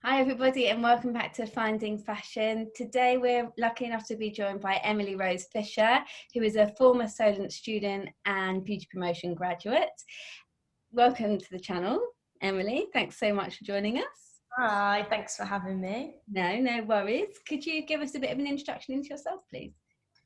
Hi everybody and welcome back to Finding Fashion. Today we're lucky enough to be joined by Emily Rose Fisher, who is a former Solent student and beauty promotion graduate. Welcome to the channel, Emily. Thanks so much for joining us. Hi, thanks for having me. No worries. Could you give us a bit of an introduction into yourself, please?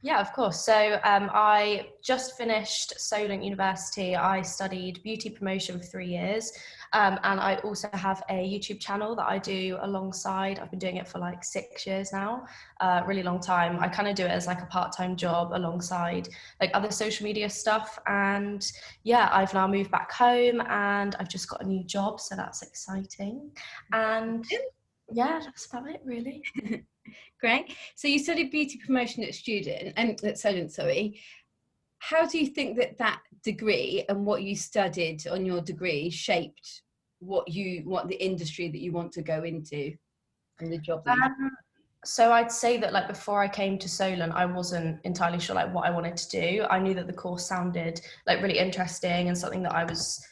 Yeah, of course. So I just finished Solent University. I studied beauty promotion for 3 years. And I also have a YouTube channel that I do alongside. I've been doing it for like 6 years now, really long time. I kind of do it as like a part-time job alongside like other social media stuff. And yeah, I've now moved back home and I've just got a new job. So that's exciting. And yeah, that's about it really. Great. So you studied beauty promotion at Solent, sorry. How do you think that degree and what you studied on your degree shaped what the industry that you want to go into and the job that you So I'd say that like before I came to Solent, I wasn't entirely sure like what I wanted to do. I knew that the course sounded like really interesting and something that I was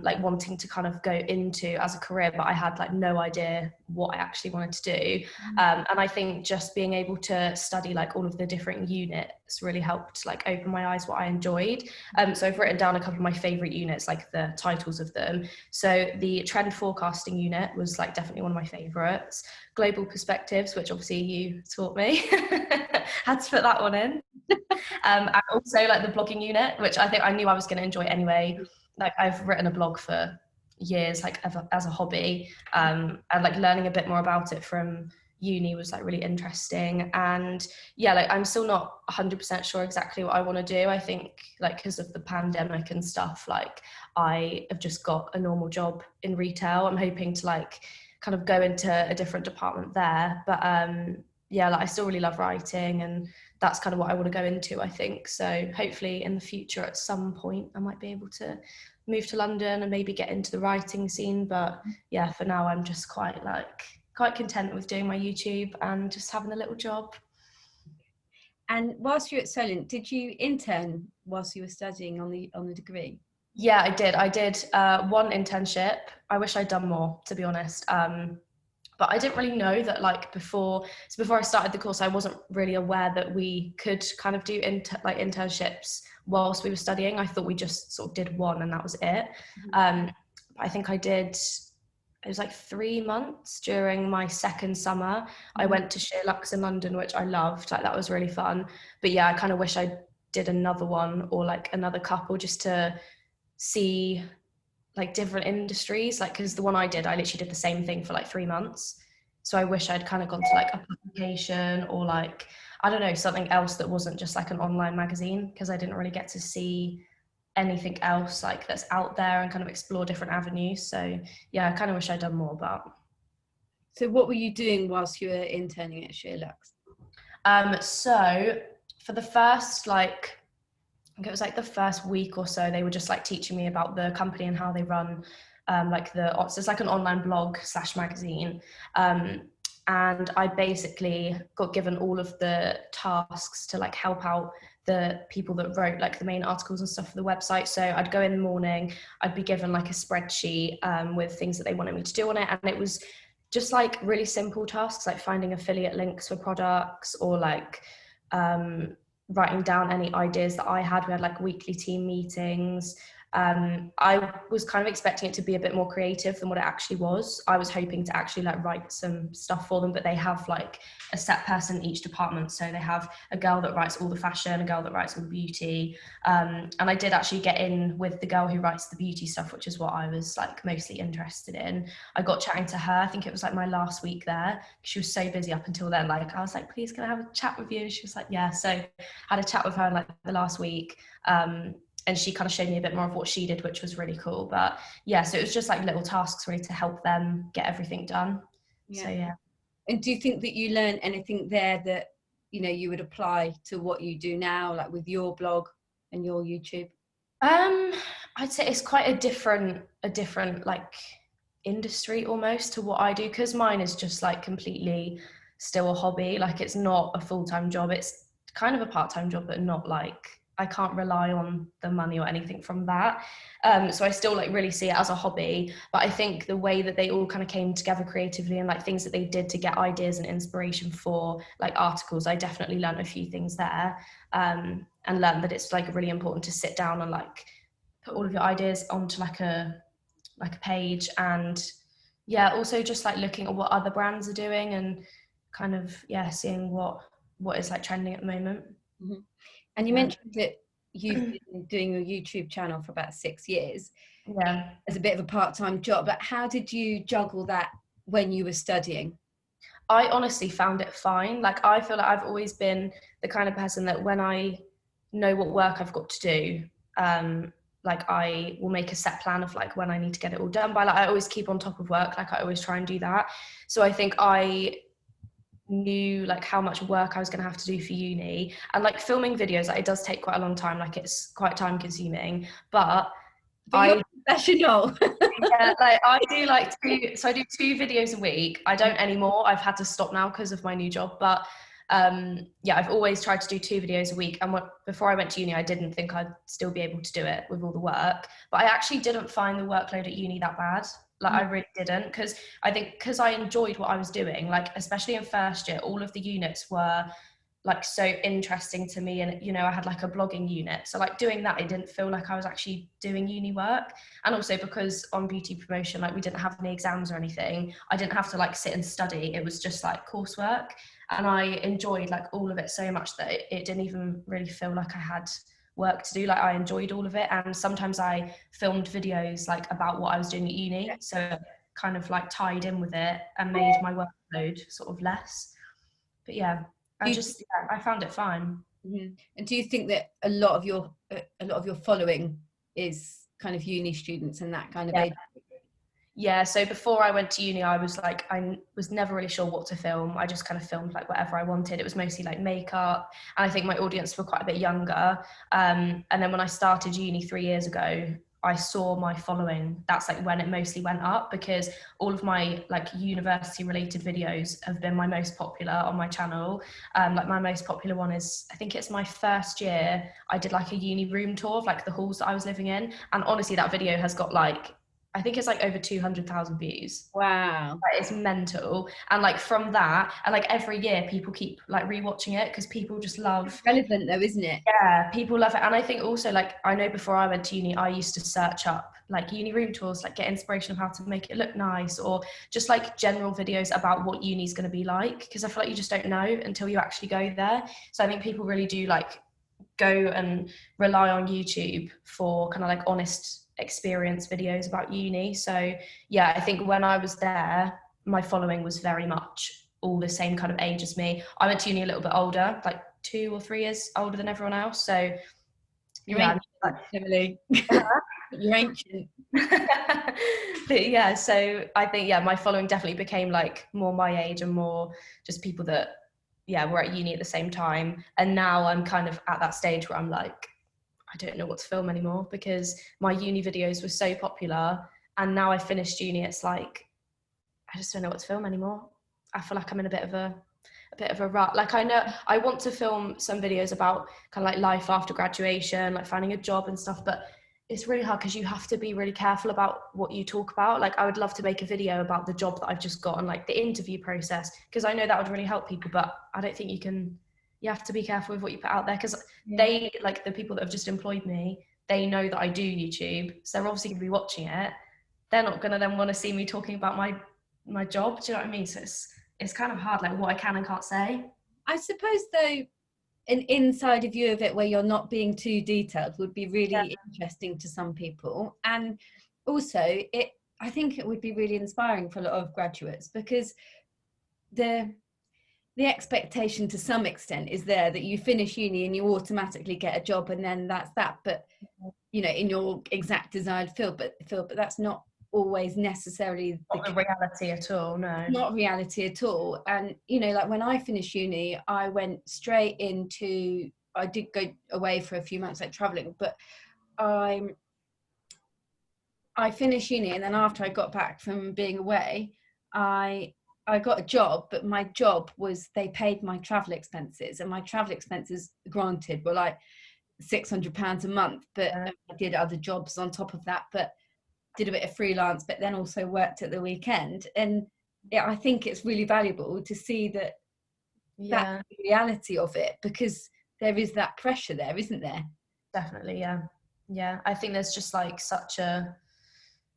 like wanting to kind of go into as a career, but I had like no idea what I actually wanted to do. And I think just being able to study like all of the different units really helped like open my eyes what I enjoyed. So I've written down a couple of my favorite units, like the titles of them. So the trend forecasting unit was like definitely one of my favorites. Global perspectives, which obviously you taught me, had to put that one in. And also like the blogging unit, which I think I knew I was going to enjoy anyway. Like I've written a blog for years, like as a hobby, and like learning a bit more about it from uni was like really interesting. And yeah, like I'm still not 100% sure exactly what I want to do. I think like because of the pandemic and stuff, like I have just got a normal job in retail. I'm hoping to like kind of go into a different department there, but yeah, like I still really love writing and that's kind of what I want to go into, I think. So hopefully in the future at some point I might be able to move to London and maybe get into the writing scene. But yeah, for now I'm just quite content with doing my YouTube and just having a little job. And whilst you were at Solent, did you intern whilst you were studying on the degree? Yeah, I did one internship. I wish I'd done more, to be honest. But I didn't really know that like before I started the course, I wasn't really aware that we could kind of do internships whilst we were studying. I thought we just sort of did one and that was it. But I think it was like 3 months during my second summer. I went to Sheerluxe in London, which I loved. Like that was really fun. But yeah, I kind of wish I did another one or like another couple just to see like different industries, like because the one I did, I literally did the same thing for like 3 months. So I wish I'd kind of gone to like a publication or like I don't know, something else that wasn't just like an online magazine, because I didn't really get to see anything else like that's out there and kind of explore different avenues. So yeah, I kind of wish I'd done more. But So what were you doing whilst you were interning at Sheerluxe? so for the first like I think it was like the first week or so, they were just like teaching me about the company and how they run like so it's like an online blog / magazine. And I basically got given all of the tasks to like help out the people that wrote like the main articles and stuff for the website. So I'd go in the morning, I'd be given like a spreadsheet with things that they wanted me to do on it. And it was just like really simple tasks, like finding affiliate links for products or like writing down any ideas that I had. We had like weekly team meetings. I was kind of expecting it to be a bit more creative than what it actually was. I was hoping to actually like write some stuff for them, but they have like a set person in each department. So they have a girl that writes all the fashion, a girl that writes all the beauty. And I did actually get in with the girl who writes the beauty stuff, which is what I was like mostly interested in. I got chatting to her. I think it was like my last week there. She was so busy up until then. Like I was like, please can I have a chat with you? And she was like, yeah. So I had a chat with her in like the last week. And she kind of showed me a bit more of what she did, which was really cool. But yeah, so it was just like little tasks really to help them get everything done. Yeah. So yeah. And do you think that you learned anything there that you would apply to what you do now, like with your blog and your YouTube? I'd say it's quite a different like industry almost to what I do, because mine is just like completely still a hobby. Like it's not a full-time job. It's kind of a part-time job, but not like I can't rely on the money or anything from that. So I still like really see it as a hobby, but I think the way that they all kind of came together creatively and like things that they did to get ideas and inspiration for like articles, I definitely learned a few things there, and learned that it's like really important to sit down and like put all of your ideas onto like a page, and yeah, also just like looking at what other brands are doing and kind of seeing what is like trending at the moment. Mm-hmm. And you mentioned that you've been doing your YouTube channel for about 6 years as a bit of a part-time job, but how did you juggle that when you were studying? I honestly found it fine. Like, I feel like I've always been the kind of person that when I know what work I've got to do, like I will make a set plan of like when I need to get it all done by. Like, I always keep on top of work. Like, I always try and do that. So I think I knew like how much work I was going to have to do for uni, and like filming videos, like, it does take quite a long time. Like, it's quite time consuming, but you're professional. yeah, like I do like I do 2 videos a week. I don't anymore. I've had to stop now because of my new job. But yeah, I've always tried to do 2 videos a week. And before I went to uni, I didn't think I'd still be able to do it with all the work. But I actually didn't find the workload at uni that bad. Like, I really didn't, because I think because I enjoyed what I was doing, like especially in first year, all of the units were like so interesting to me, and you know, I had like a blogging unit, so like doing that, it didn't feel like I was actually doing uni work. And also because on beauty promotion, like we didn't have any exams or anything, I didn't have to like sit and study, it was just like coursework, and I enjoyed like all of it so much that it didn't even really feel like I had work to do. Like, I enjoyed all of it, and sometimes I filmed videos like about what I was doing at uni, so it kind of like tied in with it and made my workload sort of less. But yeah, I found it fine. Mm-hmm. And do you think that a lot of your following is kind of uni students and that kind of age? Yeah, so before I went to uni, I was never really sure what to film. I just kind of filmed like whatever I wanted. It was mostly like makeup, and I think my audience were quite a bit younger. And then when I started uni 3 years ago, I saw my following. That's like when it mostly went up, because all of my like university related videos have been my most popular on my channel. Like, my most popular one is, I think it's my first year, I did like a uni room tour of like the halls that I was living in. And honestly, that video has got like, I think it's like over 200,000 views. Wow. It's mental. And like from that, and like every year people keep like rewatching it because people just love. It's relevant though, isn't it? Yeah, people love it. And I think also, like, I know before I went to uni, I used to search up like uni room tours, like get inspiration of how to make it look nice, or just like general videos about what uni's going to be like, because I feel like you just don't know until you actually go there. So I think people really do like go and rely on YouTube for kind of like honest experience videos about uni. So yeah, I think when I was there, my following was very much all the same kind of age as me. I went to uni a little bit older, like 2 or 3 years older than everyone else. So you're ancient, Emily. You're ancient. But yeah, so I think my following definitely became like more my age and more just people that were at uni at the same time. And now I'm kind of at that stage where I'm like, I don't know what to film anymore, because my uni videos were so popular, and now I finished uni, it's like I just don't know what to film anymore. I feel like I'm in a bit of a rut. Like, I know I want to film some videos about kind of like life after graduation, like finding a job and stuff, but it's really hard because you have to be really careful about what you talk about. Like, I would love to make a video about the job that I've just got and like the interview process, because I know that would really help people, but I don't think you have to be careful with what you put out there, because they, like, the people that have just employed me, they know that I do YouTube, so they're obviously going to be watching it. They're not going to then want to see me talking about my job. Do you know what I mean? So it's kind of hard, like what I can and can't say. I suppose though, an inside view of it where you're not being too detailed would be really interesting to some people. And also I think it would be really inspiring for a lot of graduates, because the expectation to some extent is there that you finish uni and you automatically get a job and then that's that, but you know, in your exact desired field, but that's not always necessarily the reality at all. No, not reality at all. And you know, like when I finished uni, I went straight into, I did go away for a few months like traveling, but I finished uni, and then after I got back from being away, I got a job, but my job was, they paid my travel expenses, and my travel expenses, granted, were like £600 a month, but I did other jobs on top of that, but did a bit of freelance, but then also worked at the weekend. And yeah, I think it's really valuable to see that that's the reality of it, because there is that pressure there, isn't there? Definitely, yeah. I think there's just like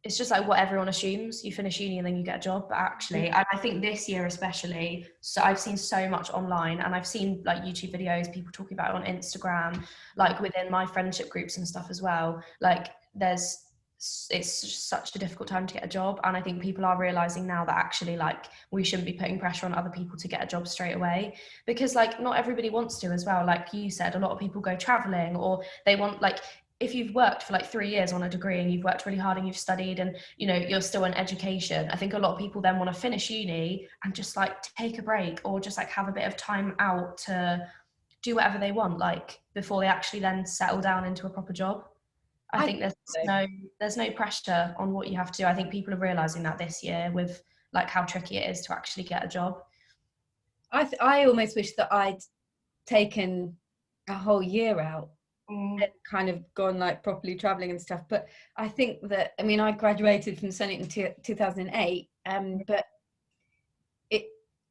it's just like what everyone assumes. You finish uni and then you get a job, but actually, and I think this year especially, so I've seen so much online, and I've seen like YouTube videos, people talking about it on Instagram, like within my friendship groups and stuff as well. Like it's just such a difficult time to get a job, and I think people are realizing now that actually like we shouldn't be putting pressure on other people to get a job straight away, because like not everybody wants to as well. Like you said, a lot of people go traveling, or they want, like, if you've worked for like 3 years on a degree and you've worked really hard and you've studied and you know you're still in education, I think a lot of people then want to finish uni and just like take a break, or just like have a bit of time out to do whatever they want, like before they actually then settle down into a proper job. I think there's no pressure on what you have to do. I think people are realizing that this year with like how tricky it is to actually get a job. I almost wish that I'd taken a whole year out and kind of gone like properly traveling and stuff. But I think that, I mean, I graduated from Senate in 2008, but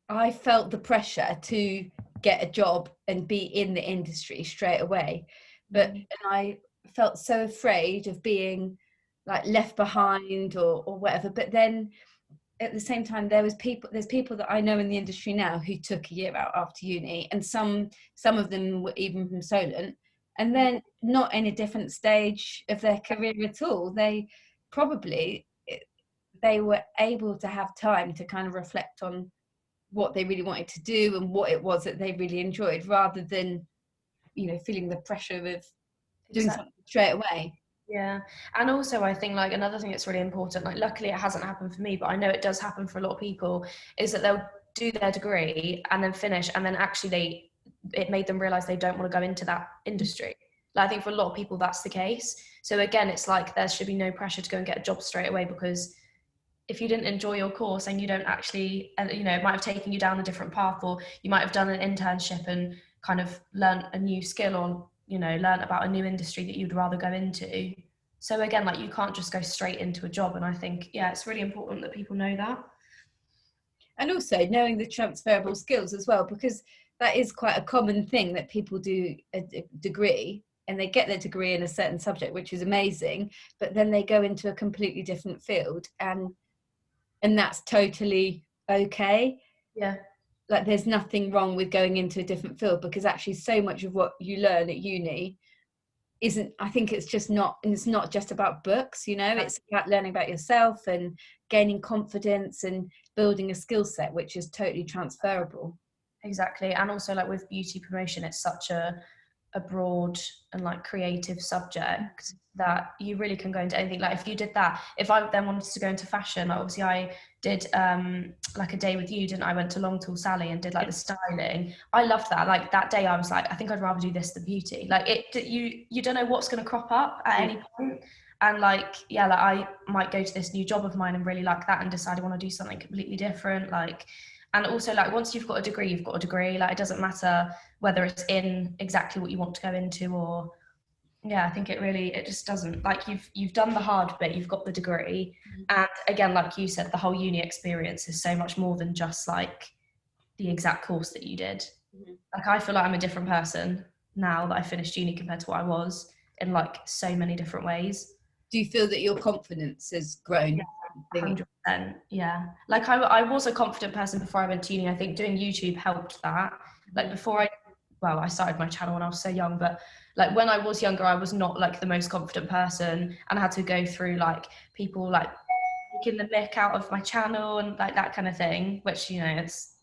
I felt the pressure to get a job and be in the industry straight away. But and I felt so afraid of being like left behind or whatever. But then at the same time, there's people that I know in the industry now who took a year out after uni, and some of them were even from Solent, and then not in a different stage of their career at all. They were able to have time to kind of reflect on what they really wanted to do and what it was that they really enjoyed, rather than, you know, feeling the pressure of doing something straight away. Yeah. And also I think like another thing that's really important, like luckily it hasn't happened for me, but I know it does happen for a lot of people, is that they'll do their degree and then finish, and then actually it made them realize they don't want to go into that industry. Like, I think for a lot of people that's the case. So again, it's like there should be no pressure to go and get a job straight away, because if you didn't enjoy your course and you don't actually, you know, it might have taken you down a different path, or you might have done an internship and kind of learned a new skill, or, you know, learn about a new industry that you'd rather go into. So again, like you can't just go straight into a job. And I think, yeah, it's really important that people know that. And also knowing the transferable skills as well, because that is quite a common thing, that people do a degree and they get their degree in a certain subject, which is amazing, but then they go into a completely different field, and that's totally okay. Yeah. Like there's nothing wrong with going into a different field, because actually so much of what you learn at uni isn't, I think it's not just about books, you know, it's about learning about yourself and gaining confidence and building a skill set which is totally transferable. Exactly. And also like with beauty promotion, it's such a broad and like creative subject that you really can go into anything. Like if you did that, if I then wanted to go into fashion, like obviously I did like a day with you, didn't I? Went to Long Tall Sally and did like the styling. I loved that. Like that day I was like, I think I'd rather do this than beauty. Like you don't know what's going to crop up at any point. And like, yeah, like I might go to this new job of mine and really like that and decide I want to do something completely different. Like, and also like once you've got a degree, you've got a degree. Like it doesn't matter whether it's in exactly what you want to go into, or yeah, I think it just doesn't, like you've done the hard bit, you've got the degree. And again, like you said, the whole uni experience is so much more than just like the exact course that you did. Like I feel like I'm a different person now that I finished uni compared to what I was, in like so many different ways. Do you feel that your confidence has grown? Yeah, 100%. Yeah, like I was a confident person before I went to uni. I think doing YouTube helped that. Like before I started my channel when I was so young, but like when I was younger, I was not like the most confident person, and I had to go through like people like taking the mick out of my channel and like that kind of thing, which, you know, it's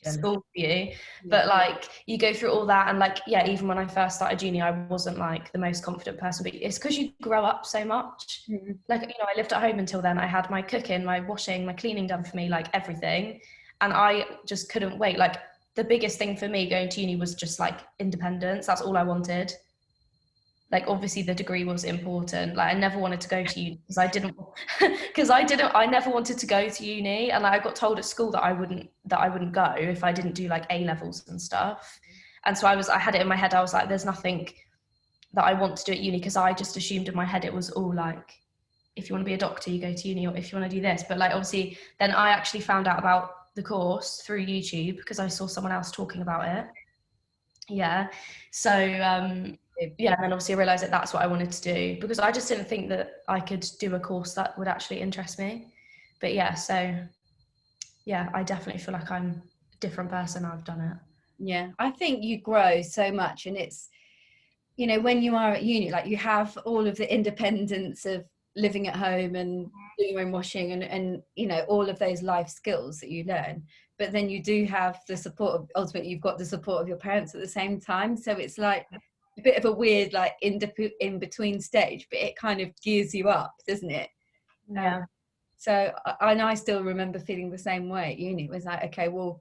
school for you. But like you go through all that, and like, yeah, even when I first started uni, I wasn't like the most confident person, but it's because you grow up so much. Like, you know, I lived at home until then. I had my cooking, my washing, my cleaning done for me, like everything, and I just couldn't wait. Like the biggest thing for me going to uni was just like independence. That's all I wanted. Like obviously the degree was important. Like I never wanted to go to uni because I never wanted to go to uni, and like, I got told at school that I wouldn't go if I didn't do like A levels and stuff. And so I had it in my head, I was like, there's nothing that I want to do at uni, because I just assumed in my head it was all like, if you want to be a doctor, you go to uni, or if you want to do this. But like, obviously, then I actually found out about the course through YouTube because I saw someone else talking about it. Yeah. So, yeah, and then obviously I realised that that's what I wanted to do, because I just didn't think that I could do a course that would actually interest me. But yeah, so yeah, I definitely feel like I'm a different person now I've done it. Yeah, I think you grow so much, and it's, you know, when you are at uni, like you have all of the independence of living at home and doing your own washing and you know, all of those life skills that you learn, but then you do have the support of, ultimately you've got the support of your parents at the same time, so it's like a bit of a weird like in between stage, but it kind of gears you up, doesn't it? Yeah. So I still remember feeling the same way at uni. It was like, okay, well,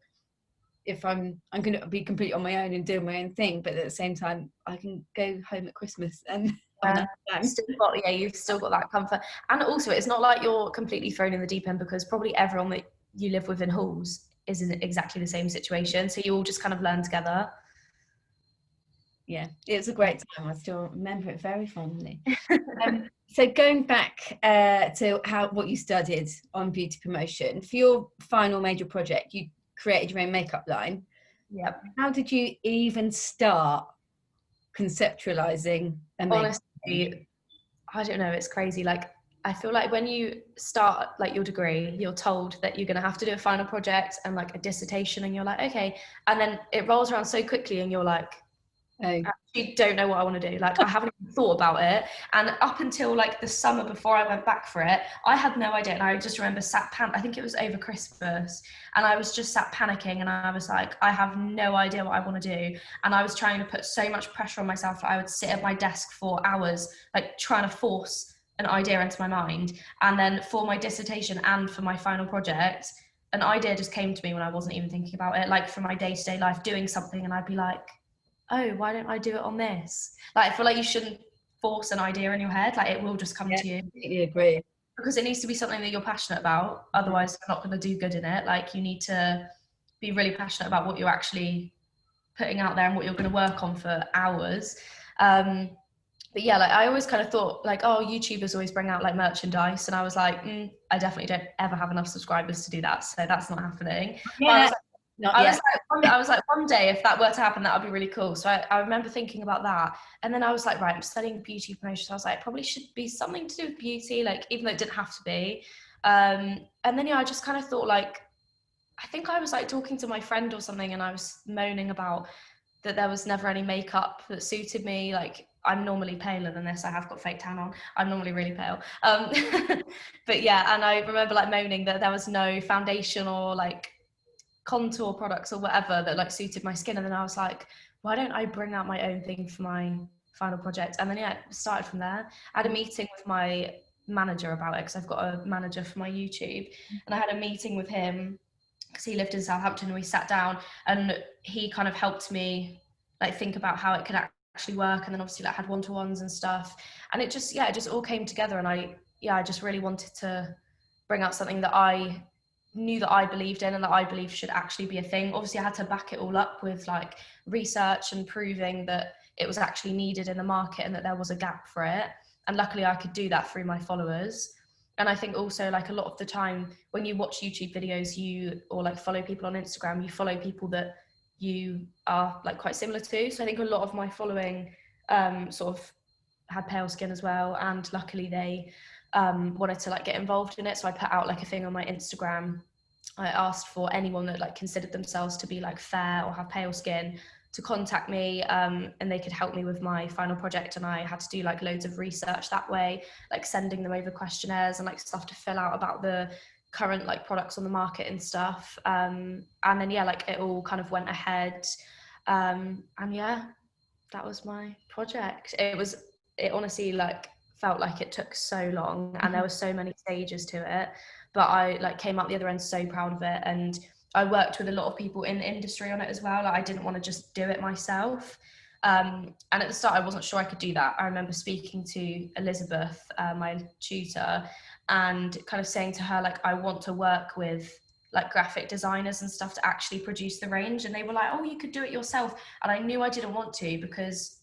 if I'm going to be completely on my own and doing my own thing, but at the same time I can go home at Christmas and You've still got that comfort. And also, it's not like you're completely thrown in the deep end, because probably everyone that you live with in halls is in exactly the same situation, so you all just kind of learn together. Yeah, it was a great time. I still remember it very fondly. So going back to what you studied on beauty promotion, for your final major project, you created your own makeup line. Yep. How did you even start conceptualizing a makeup? Honestly, I don't know, it's crazy. Like, I feel like when you start like your degree, you're told that you're going to have to do a final project and like a dissertation, and you're like, okay, and then it rolls around so quickly and you're like, Oh, actually don't know what I want to do. Like, I haven't even thought about it. And up until like the summer before I went back for it, I had no idea. And I just remember I think it was over Christmas, and I was just sat panicking, and I was like, I have no idea what I want to do. And I was trying to put so much pressure on myself that I would sit at my desk for hours, like trying to force an idea into my mind. And then for my dissertation and for my final project, an idea just came to me when I wasn't even thinking about it, like for my day-to-day life, doing something, and I'd be like, oh, why don't I do it on this? Like, I feel like you shouldn't force an idea in your head. Like, it will just come to you. I completely agree. Because it needs to be something that you're passionate about. Otherwise, you're not going to do good in it. Like, you need to be really passionate about what you're actually putting out there and what you're going to work on for hours. But yeah, like, I always kind of thought like, oh, YouTubers always bring out like merchandise. And I was like, I definitely don't ever have enough subscribers to do that. So that's not happening. Yeah. I was like, one day if that were to happen, that would be really cool. So I remember thinking about that. And then I was like, right, I'm studying beauty promotion. So I was like, it probably should be something to do with beauty, like, even though it didn't have to be. And then, yeah, I just kind of thought like, I think I was like talking to my friend or something, and I was moaning about that there was never any makeup that suited me. Like, I'm normally paler than this. I have got fake tan on. I'm normally really pale. But yeah, and I remember like moaning that there was no foundation or like contour products or whatever that like suited my skin. And then I was like, why don't I bring out my own thing for my final project? And then, yeah, it started from there. I had a meeting with my manager about it, because I've got a manager for my YouTube, and I had a meeting with him because he lived in Southampton, and we sat down and he kind of helped me like think about how it could actually work, and then obviously like had one-to-ones and stuff, and it just all came together. And I just really wanted to bring out something that I knew that I believed in and that I believed should actually be a thing. Obviously I had to back it all up with like research and proving that it was actually needed in the market and that there was a gap for it, and luckily I could do that through my followers. And I think also, like, a lot of the time when you watch YouTube videos, or like follow people on Instagram, you follow people that you are like quite similar to. So I think a lot of my following sort of had pale skin as well, and luckily they wanted to like get involved in it. So I put out like a thing on my Instagram. I asked for anyone that like considered themselves to be like fair or have pale skin to contact me, and they could help me with my final project. And I had to do like loads of research that way, like sending them over questionnaires and like stuff to fill out about the current like products on the market and stuff. And then, yeah, like it all kind of went ahead. And yeah, that was my project. It honestly like felt like it took so long, and there were so many stages to it, but I like came out the other end so proud of it. And I worked with a lot of people in the industry on it as well. Like, I didn't want to just do it myself. And at the start, I wasn't sure I could do that. I remember speaking to Elizabeth, my tutor, and kind of saying to her, like, I want to work with like graphic designers and stuff to actually produce the range. And they were like, oh, you could do it yourself. And I knew I didn't want to, because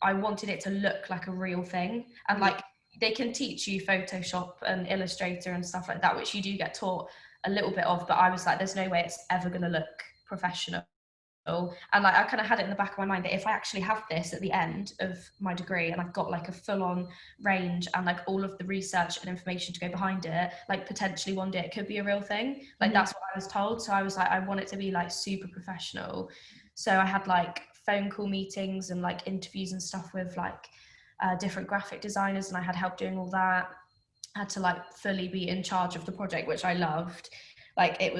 I wanted it to look like a real thing. And like, they can teach you Photoshop and Illustrator and stuff like that, which you do get taught a little bit of, but I was like, there's no way it's ever going to look professional. And like, I kind of had it in the back of my mind that if I actually have this at the end of my degree and I've got like a full-on range and like all of the research and information to go behind it, like potentially one day it could be a real thing. Like that's what I was told. So I was like, I want it to be like super professional. So I had like phone call meetings and like interviews and stuff with like different graphic designers, and I had help doing all that. I had to like fully be in charge of the project, which I loved. Like I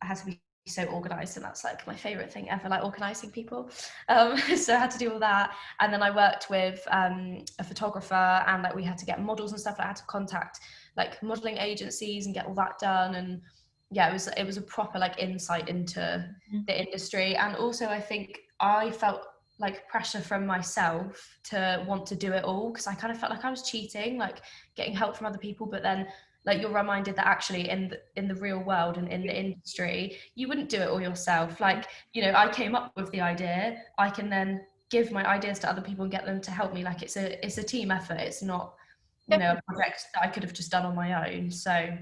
had to be so organized, and that's like my favorite thing ever, like organizing people. So I had to do all that, and then I worked with a photographer, and like we had to get models and stuff. I had to contact like modeling agencies and get all that done. And yeah, it was a proper like insight into the industry. And also I think I felt like pressure from myself to want to do it all, because I kind of felt like I was cheating, like getting help from other people, but then like you're reminded that actually in the real world and in the industry, you wouldn't do it all yourself. Like, you know, I came up with the idea, I can then give my ideas to other people and get them to help me. Like it's a team effort. It's not, you know, a project that I could have just done on my own. So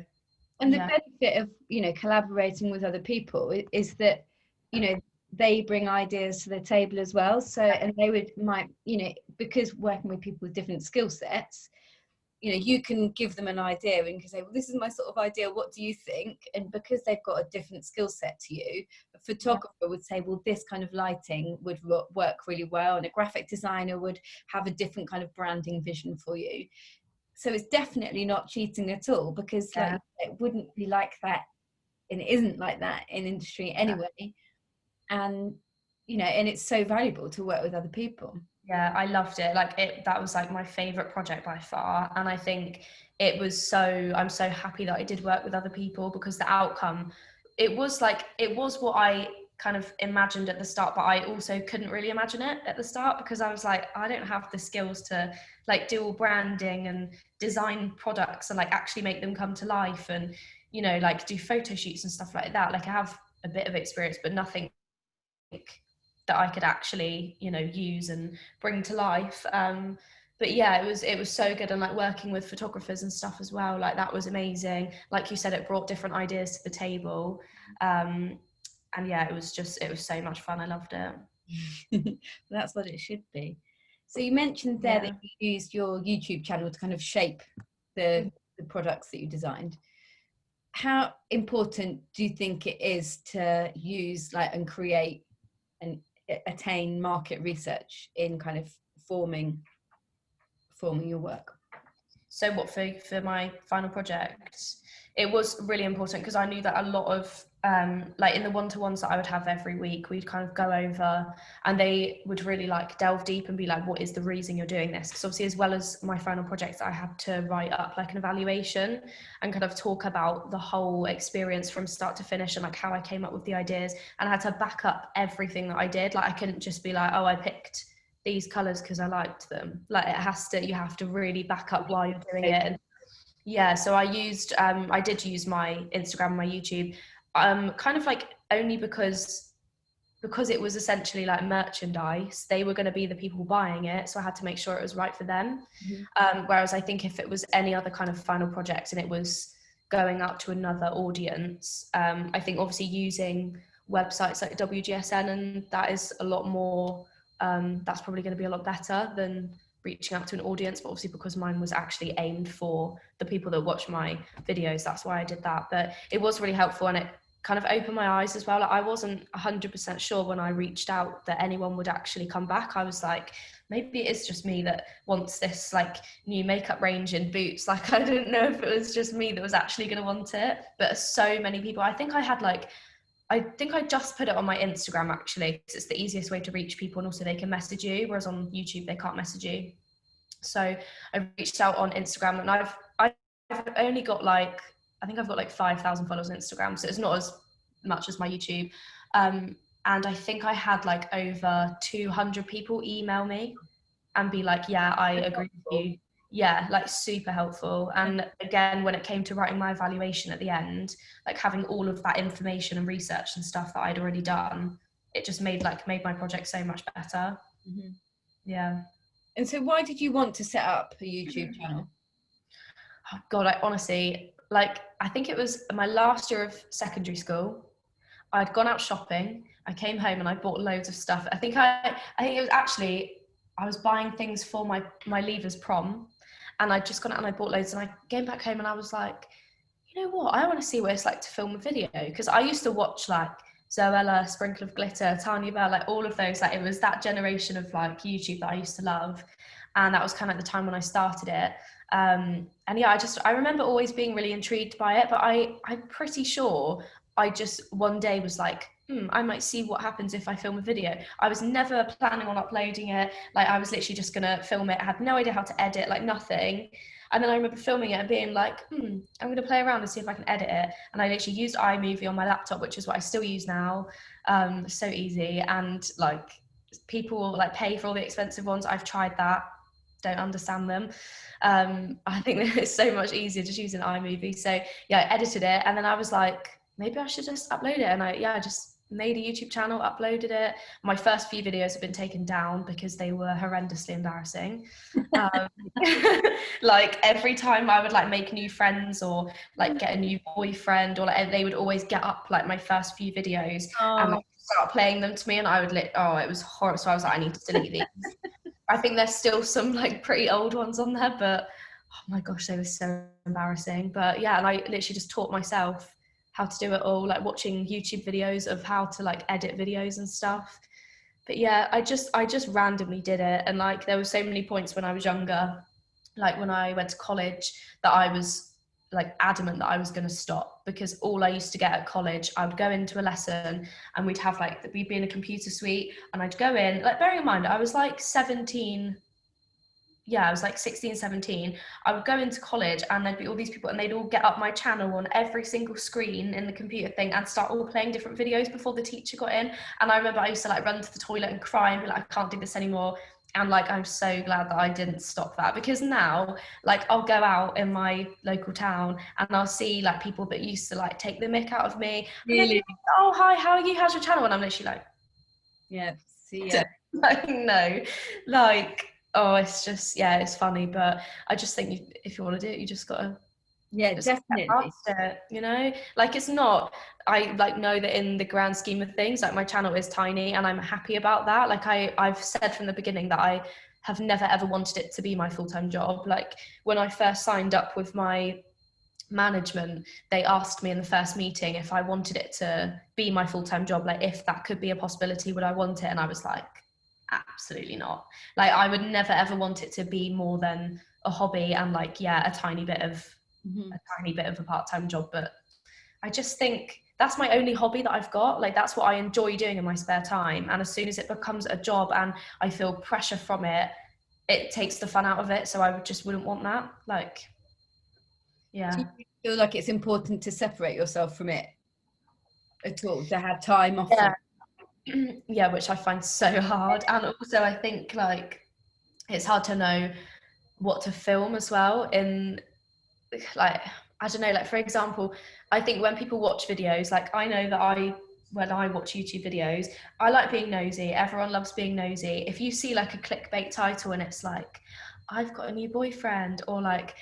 and the benefit of, you know, collaborating with other people is that, you know, they bring ideas to the table as well. So, and might, you know, because working with people with different skill sets, you know, you can give them an idea and you can say, well, this is my sort of idea, what do you think? And because they've got a different skill set to you, a photographer would say, well, this kind of lighting would work really well, and a graphic designer would have a different kind of branding vision for you. So it's definitely not cheating at all, because like, it wouldn't be like that, and it isn't like that in industry anyway. And, you know, and it's so valuable to work with other people. Yeah, I loved it. Like that was like my favorite project by far. And I think I'm so happy that I did work with other people, because the outcome, it was what I kind of imagined at the start, but I also couldn't really imagine it at the start, because I was like, I don't have the skills to like do all branding and design products and like actually make them come to life, and, you know, like do photo shoots and stuff like that. Like I have a bit of experience, but nothing that I could actually, you know, use and bring to life. But yeah, it was so good. And like working with photographers and stuff as well, like that was amazing. Like you said, it brought different ideas to the table. And yeah, it was so much fun. I loved it. That's what it should be. So you mentioned there that you used your YouTube channel to kind of shape the products that you designed. How important do you think it is to use like and create and attain market research in kind of forming your work? So what, for my final project, it was really important, because I knew that a lot of like in the one-to-ones that I would have every week, we'd kind of go over and they would really like delve deep and be like, what is the reason you're doing this? Because obviously, as well as my final project, I had to write up like an evaluation and kind of talk about the whole experience from start to finish, and like how I came up with the ideas, and I had to back up everything that I did. Like I couldn't just be like, oh, I picked these colors because I liked them. Like you have to really back up why you're doing it. And yeah, so I did use my Instagram and my YouTube, kind of like only because it was essentially like merchandise. They were going to be the people buying it, so I had to make sure it was right for them. Whereas I think if it was any other kind of final project and it was going out to another audience, I think obviously using websites like WGSN, and that is a lot more, that's probably going to be a lot better than reaching out to an audience. But obviously, because mine was actually aimed for the people that watch my videos, that's why I did that. But it was really helpful, and it kind of opened my eyes as well. Like, I wasn't 100% sure when I reached out that anyone would actually come back. I was like, maybe it is just me that wants this like new makeup range in Boots. Like, I didn't know if it was just me that was actually going to want it. But so many people, I think I just put it on my Instagram, actually, because it's the easiest way to reach people, and also they can message you, whereas on YouTube they can't message you. So I reached out on Instagram, and I've only got like, I think I've got like 5,000 followers on Instagram, so it's not as much as my YouTube. And I think I had like over 200 people email me and be like, yeah, I agree with you. Yeah, like super helpful. And again, when it came to writing my evaluation at the end, like having all of that information and research and stuff that I'd already done, it just made my project so much better. Yeah. And so why did you want to set up a YouTube channel? Oh God, I honestly, like, I think it was my last year of secondary school. I'd gone out shopping. I came home and I bought loads of stuff. I think it was actually, I was buying things for my leavers prom, and I'd just gone out and I bought loads, and I came back home and I was like, you know what? I want to see what it's like to film a video, because I used to watch like Zoella, Sprinkle of Glitter, Tanya Bell, like all of those. Like it was that generation of like YouTube that I used to love, and that was kind of the time when I started it. And yeah, I remember always being really intrigued by it, but I'm pretty sure I just one day was like, I might see what happens if I film a video. I was never planning on uploading it. Like I was literally just gonna film it. I had no idea how to edit, like nothing. And then I remember filming it and being like, I'm gonna play around and see if I can edit it. And I literally used iMovie on my laptop, which is what I still use now. So easy. And like people like pay for all the expensive ones. I've tried that. Don't understand them. I think that it's so much easier just using iMovie. So yeah, I edited it, and then I was like, maybe I should just upload it. And I just made a YouTube channel, uploaded it. My first few videos have been taken down because they were horrendously embarrassing. Like every time I would like make new friends or like get a new boyfriend, or like they would always get up like my first few videos and like start playing them to me, and I would it was horrible. So I was like, I need to delete these. I think there's still some like pretty old ones on there, but oh my gosh, they were so embarrassing. But yeah, and I literally just taught myself how to do it all, like watching YouTube videos of how to like edit videos and stuff. But yeah, I just randomly did it. And like there were so many points when I was younger, like when I went to college, that I was like adamant that I was going to stop, because all I used to get at college, I would go into a lesson and we'd be in a computer suite, and I'd go in, like bearing in mind I was like 17, yeah, I was like 16, 17. I would go into college and there'd be all these people and they'd all get up my channel on every single screen in the computer thing and start all playing different videos before the teacher got in. And I remember I used to like run to the toilet and cry and be like, I can't do this anymore. And like, I'm so glad that I didn't stop that, because now like I'll go out in my local town and I'll see like people that used to like take the mick out of me. Really? And like, oh, hi, how are you? How's your channel? And I'm literally like, yeah, see, yeah. like, no, like, oh, it's just, yeah, it's funny, but I just think if you want to do it, you just gotta, yeah, just definitely. it, you know, like it's not, I like know that in the grand scheme of things, like my channel is tiny and I'm happy about that. Like I've said from the beginning that I have never ever wanted it to be my full-time job. Like when I first signed up with my management, they asked me in the first meeting if I wanted it to be my full-time job, like if that could be a possibility, would I want it? And I was like, absolutely not. Like I would never ever want it to be more than a hobby and like, yeah, a tiny bit of a part-time job. But I just think that's my only hobby that I've got. Like that's what I enjoy doing in my spare time, and as soon as it becomes a job and I feel pressure from it, it takes the fun out of it. So I wouldn't want that. Like, yeah. Do you feel like it's important to separate yourself from it at all, to have time off? Yeah. Yeah, which I find so hard. And also I think like it's hard to know what to film as well. In like, I don't know, like for example, I think when people watch videos, like I know that when I watch YouTube videos, I like being nosy. Everyone loves being nosy. If you see like a clickbait title and it's like, I've got a new boyfriend, or like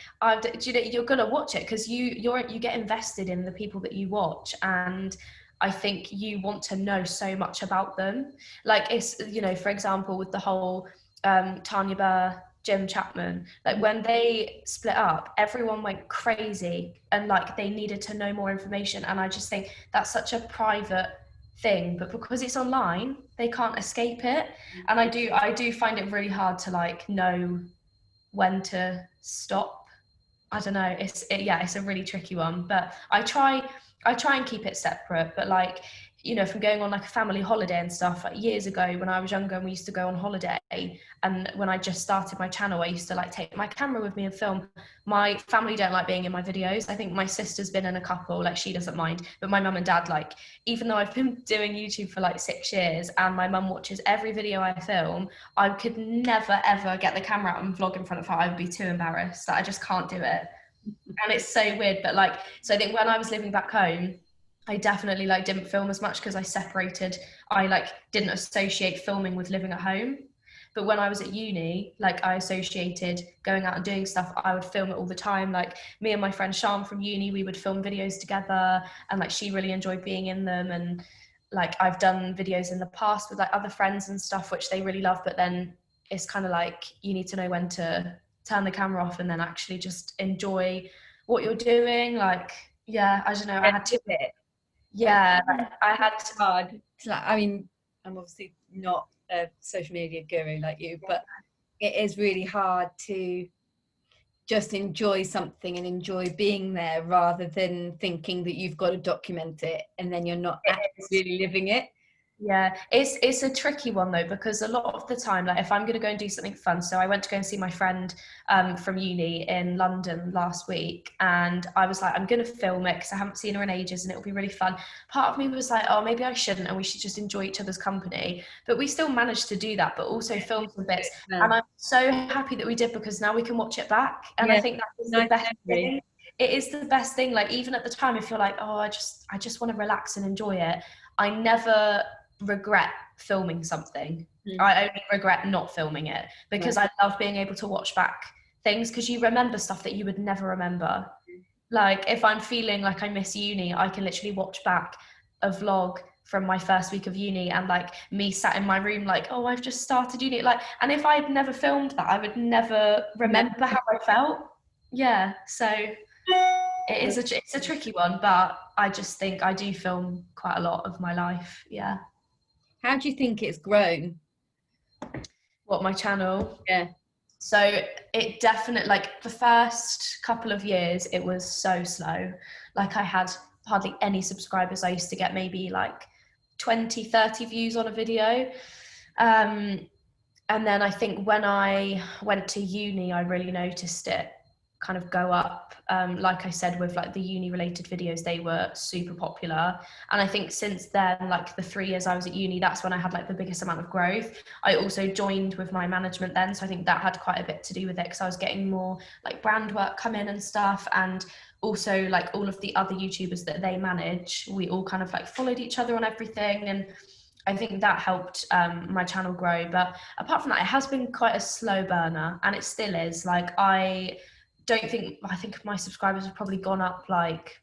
you're gonna watch it because you get invested in the people that you watch, and I think you want to know so much about them. Like it's, you know, for example, with the whole Tanya Burr, Jim Chapman, like when they split up, everyone went crazy and like they needed to know more information. And I just think that's such a private thing, but because it's online, they can't escape it. And I do find it really hard to like know when to stop. I don't know. It's a really tricky one, but I try and keep it separate. But like, you know, from going on like a family holiday and stuff, like years ago when I was younger and we used to go on holiday, and when I just started my channel, I used to like take my camera with me and film. My family don't like being in my videos. I think my sister's been in a couple, like she doesn't mind, but my mum and dad, like, even though I've been doing YouTube for like 6 years and my mum watches every video I film, I could never ever get the camera out and vlog in front of her. I would be too embarrassed. Like, I just can't do it. And it's so weird, but like, so I think when I was living back home, I definitely like didn't film as much because I like didn't associate filming with living at home. But when I was at uni, like I associated going out and doing stuff, I would film it all the time. Like me and my friend Shan from uni, we would film videos together, and like she really enjoyed being in them. And like I've done videos in the past with like other friends and stuff, which they really love, but then it's kind of like you need to know when to turn the camera off and then actually just enjoy what you're doing. Like, yeah, I don't know, I had to, it. yeah, like, I had to, Hard. Like, I mean, I'm obviously not a social media guru like you, but it is really hard to just enjoy something and enjoy being there rather than thinking that you've got to document it and then you're not actually living it. yeah, it's a tricky one though, because a lot of the time, like if I'm going to go and do something fun, so I went to go and see my friend from uni in London last week, and I was like, I'm going to film it because I haven't seen her in ages and it'll be really fun. Part of me was like, oh, maybe I shouldn't, and we should just enjoy each other's company. But we still managed to do that, but also film some bits. And I'm so happy that we did, because now we can watch it back. And I think that is the best thing. It is the best thing. Like even at the time, if you're like, oh, I just want to relax and enjoy it, I never regret filming something. I only regret not filming it, because I love being able to watch back things, because you remember stuff that you would never remember. Like if I'm feeling like I miss uni, I can literally watch back a vlog from my first week of uni and like me sat in my room like, oh, I've just started uni, like, and if I'd never filmed that, I would never remember how I felt. Yeah, so it's a tricky one, but I just think I do film quite a lot of my life. Yeah. How do you think it's grown? What, my channel? Yeah. So it definitely, like the first couple of years, it was so slow. Like I had hardly any subscribers. I used to get maybe like 20, 30 views on a video. And then I think when I went to uni, I really noticed it kind of go up. Like I said, with like the uni related videos, they were super popular. And I think since then, like the 3 years I was at uni, that's when I had like the biggest amount of growth. I also joined with my management then, so I think that had quite a bit to do with it, because I was getting more like brand work come in and stuff. And also like all of the other YouTubers that they manage, we all kind of like followed each other on everything. And I think that helped my channel grow. But apart from that, it has been quite a slow burner, and it still is. Like I think my subscribers have probably gone up like,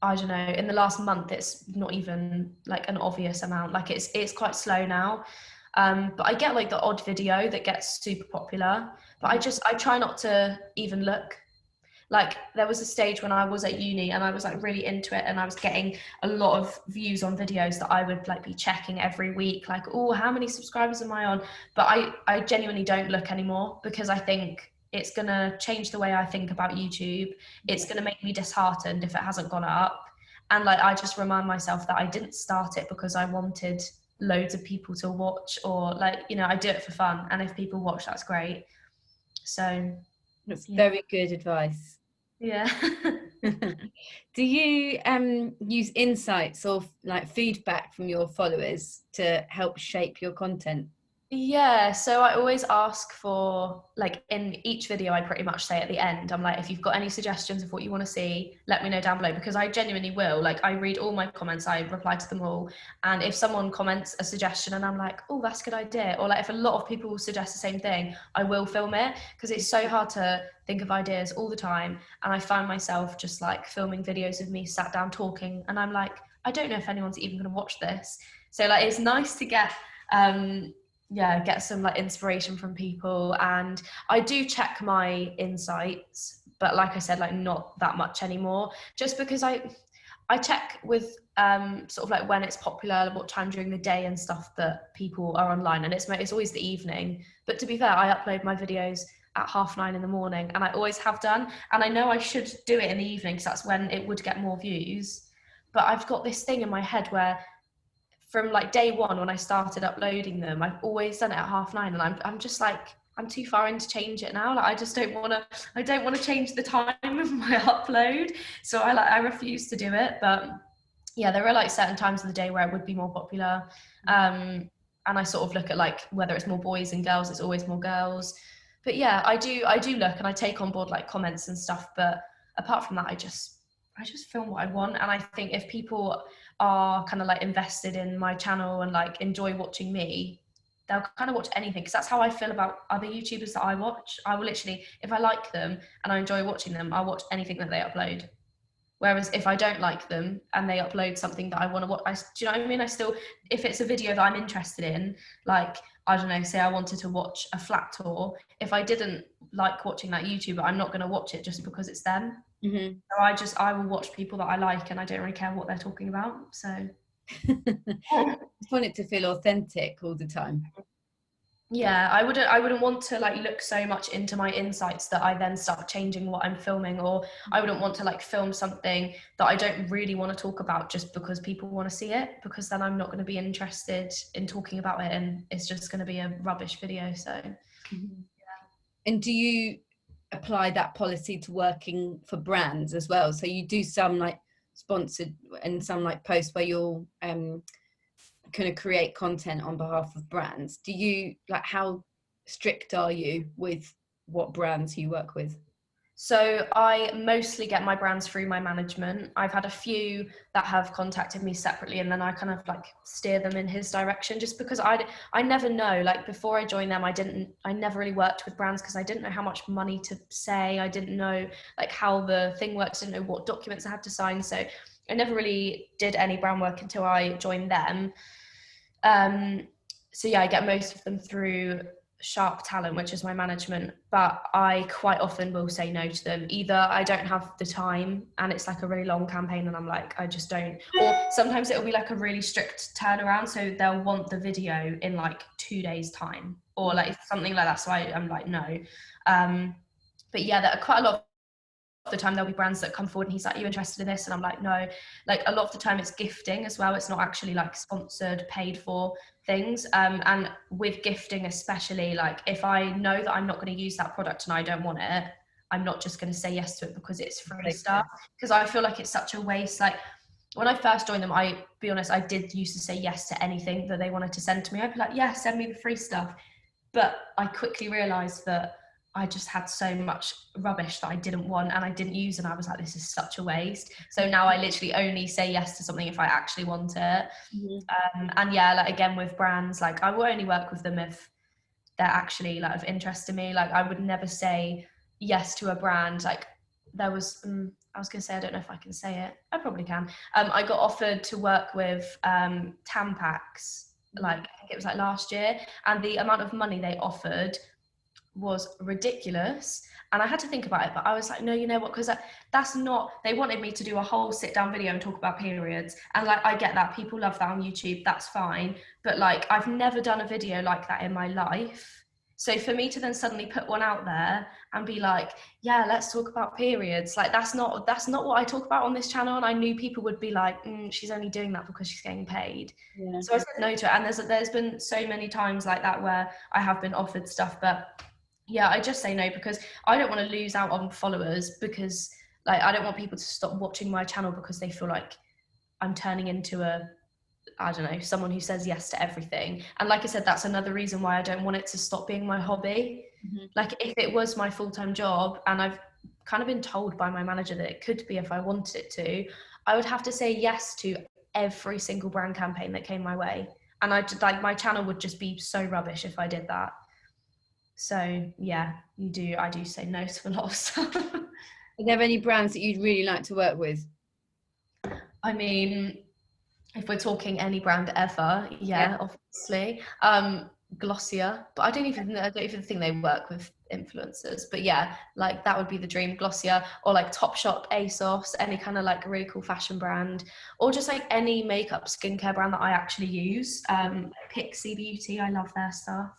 I don't know, in the last month it's not even like an obvious amount. Like it's quite slow now. But I get like the odd video that gets super popular, but I try not to even look. Like there was a stage when I was at uni and I was like really into it, and I was getting a lot of views on videos that I would like be checking every week, like, oh, how many subscribers am I on? But I genuinely don't look anymore, because I think it's gonna change the way I think about YouTube. It's gonna make me disheartened if it hasn't gone up. And like I just remind myself that I didn't start it because I wanted loads of people to watch, or like, you know, I do it for fun, and if people watch, that's great. So that's very good advice. Yeah. Do you use insights or like feedback from your followers to help shape your content? Yeah, so I always ask for, like, in each video I pretty much say at the end, I'm like, if you've got any suggestions of what you want to see, let me know down below, because I genuinely will. Like, I read all my comments, I reply to them all, and if someone comments a suggestion and I'm like, oh, that's a good idea, or like if a lot of people suggest the same thing, I will film it, because it's so hard to think of ideas all the time. And I find myself just like filming videos of me sat down talking, and I'm like, I don't know if anyone's even going to watch this. So like it's nice to get get some like inspiration from people. And I do check my insights, but like I said, like not that much anymore, just because I check with sort of like when it's popular, what time during the day and stuff that people are online, and it's always the evening. But to be fair, I upload my videos at 9:30 in the morning, and I always have done, and I know I should do it in the evening because that's when it would get more views. But I've got this thing in my head where from like day one when I started uploading them, I've always done it at 9:30, and I'm just like, I'm too far in to change it now. Like I just don't want to change the time of my upload, so I refuse to do it. But yeah, there are like certain times of the day where it would be more popular, and I sort of look at like whether it's more boys and girls. It's always more girls. But yeah, I do look, and I take on board like comments and stuff, but apart from that, I just film what I want. And I think if people are kind of like invested in my channel and like enjoy watching me, they'll kind of watch anything, because that's how I feel about other YouTubers that I watch. I will literally, if I like them and I enjoy watching them, I'll watch anything that they upload. Whereas if I don't like them and they upload something that I want to watch, do you know what I mean? I still, if it's a video that I'm interested in, like, I don't know, say I wanted to watch a flat tour, if I didn't like watching that YouTuber, I'm not going to watch it just because it's them. Mm-hmm. So I will watch people that I like, and I don't really care what they're talking about. So I just want it to feel authentic all the time. yeah, I wouldn't want to like look so much into my insights that I then start changing what I'm filming, or I wouldn't want to like film something that I don't really want to talk about just because people want to see it, because then I'm not going to be interested in talking about it, and it's just going to be a rubbish video. So Mm-hmm. And do you apply that policy to working for brands as well? So you do some like sponsored and some like posts where you'll kind of create content on behalf of brands. Do you like, how strict are you with what brands you work with? So I mostly get my brands through my management. I've had a few that have contacted me separately, and then I kind of like steer them in his direction, just because I never know, like before I joined them, I never really worked with brands because I didn't know how much money to say. I didn't know like how the thing works, didn't know what documents I had to sign. So I never really did any brand work until I joined them. So yeah, I get most of them through Sharp Talent, which is my management, but I quite often will say no to them. Either I don't have the time and it's like a really long campaign and I'm like, I just don't, or sometimes it'll be like a really strict turnaround, so they'll want the video in like 2 days time, or like something like that, so I'm like, no. But yeah, there are quite a lot of the time there'll be brands that come forward and he's like, are you interested in this? And I'm like, no. Like a lot of the time it's gifting as well, it's not actually like sponsored, paid for things. And with gifting especially, like if I know that I'm not going to use that product and I don't want it, I'm not just going to say yes to it because it's free stuff, because I feel like it's such a waste. Like when I first joined them, I be honest, I did used to say yes to anything that they wanted to send to me. I'd be like, yeah, send me the free stuff. But I quickly realized that I just had so much rubbish that I didn't want and I didn't use, and I was like, this is such a waste. So now I literally only say yes to something if I actually want it. And yeah, like again with brands, like I will only work with them if they're actually like of interest to me. Like I would never say yes to a brand. Like there was I was gonna say, I don't know if I can say it, I probably can. I got offered to work with Tampax, like I think it was like last year, and the amount of money they offered was ridiculous, and I had to think about it, but I was like, no, you know what, because that's not, they wanted me to do a whole sit down video and talk about periods, and like I get that, people love that on YouTube, that's fine, but like I've never done a video like that in my life. So for me to then suddenly put one out there and be like, yeah, let's talk about periods, like that's not what I talk about on this channel, and I knew people would be like, she's only doing that because she's getting paid. Yeah. So I said no to it, and there's been so many times like that where I have been offered stuff, but yeah, I just say no because I don't want to lose out on followers, because like I don't want people to stop watching my channel because they feel like I'm turning into I don't know, someone who says yes to everything. And like I said, that's another reason why I don't want it to stop being my hobby. Like if it was my full-time job, and I've kind of been told by my manager that it could be if I wanted it to, I would have to say yes to every single brand campaign that came my way. And like my channel would just be so rubbish if I did that. So yeah, I do say no to a lot of stuff. Are there any brands that you'd really like to work with? I mean, if we're talking any brand ever, yeah. Obviously. Glossier, but I don't even think they work with influencers. But yeah, like that would be the dream. Glossier, or like Topshop, ASOS, any kind of like really cool fashion brand, or just like any makeup skincare brand that I actually use. Pixie Beauty, I love their stuff.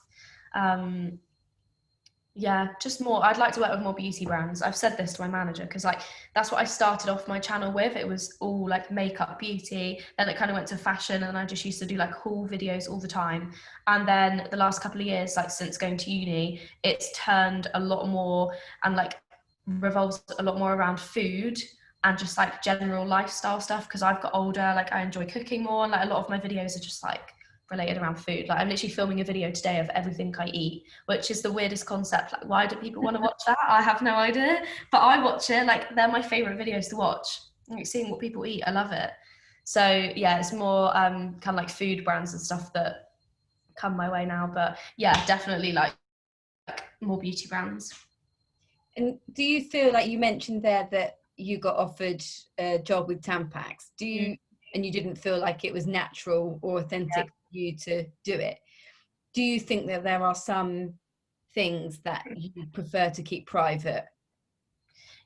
Yeah, just more, I'd like to work with more beauty brands. I've said this to my manager because like that's what I started off my channel with. It was all like makeup, beauty, then it kind of went to fashion, and I just used to do like haul videos all the time. And then the last couple of years, like since going to uni, it's turned a lot more and like revolves a lot more around food and just like general lifestyle stuff, because I've got older, like I enjoy cooking more, and like a lot of my videos are just like related around food. Like I'm literally filming a video today of everything I eat, which is the weirdest concept. Like why do people want to watch that? I have no idea, but I watch it. Like they're my favorite videos to watch, like seeing what people eat. I love it. So yeah, it's more kind of like food brands and stuff that come my way now. But yeah, definitely like more beauty brands. And do you feel like, you mentioned there that you got offered a job with Tampax, and you didn't feel like it was natural or authentic for you to do it? Do you think that there are some things that you prefer to keep private?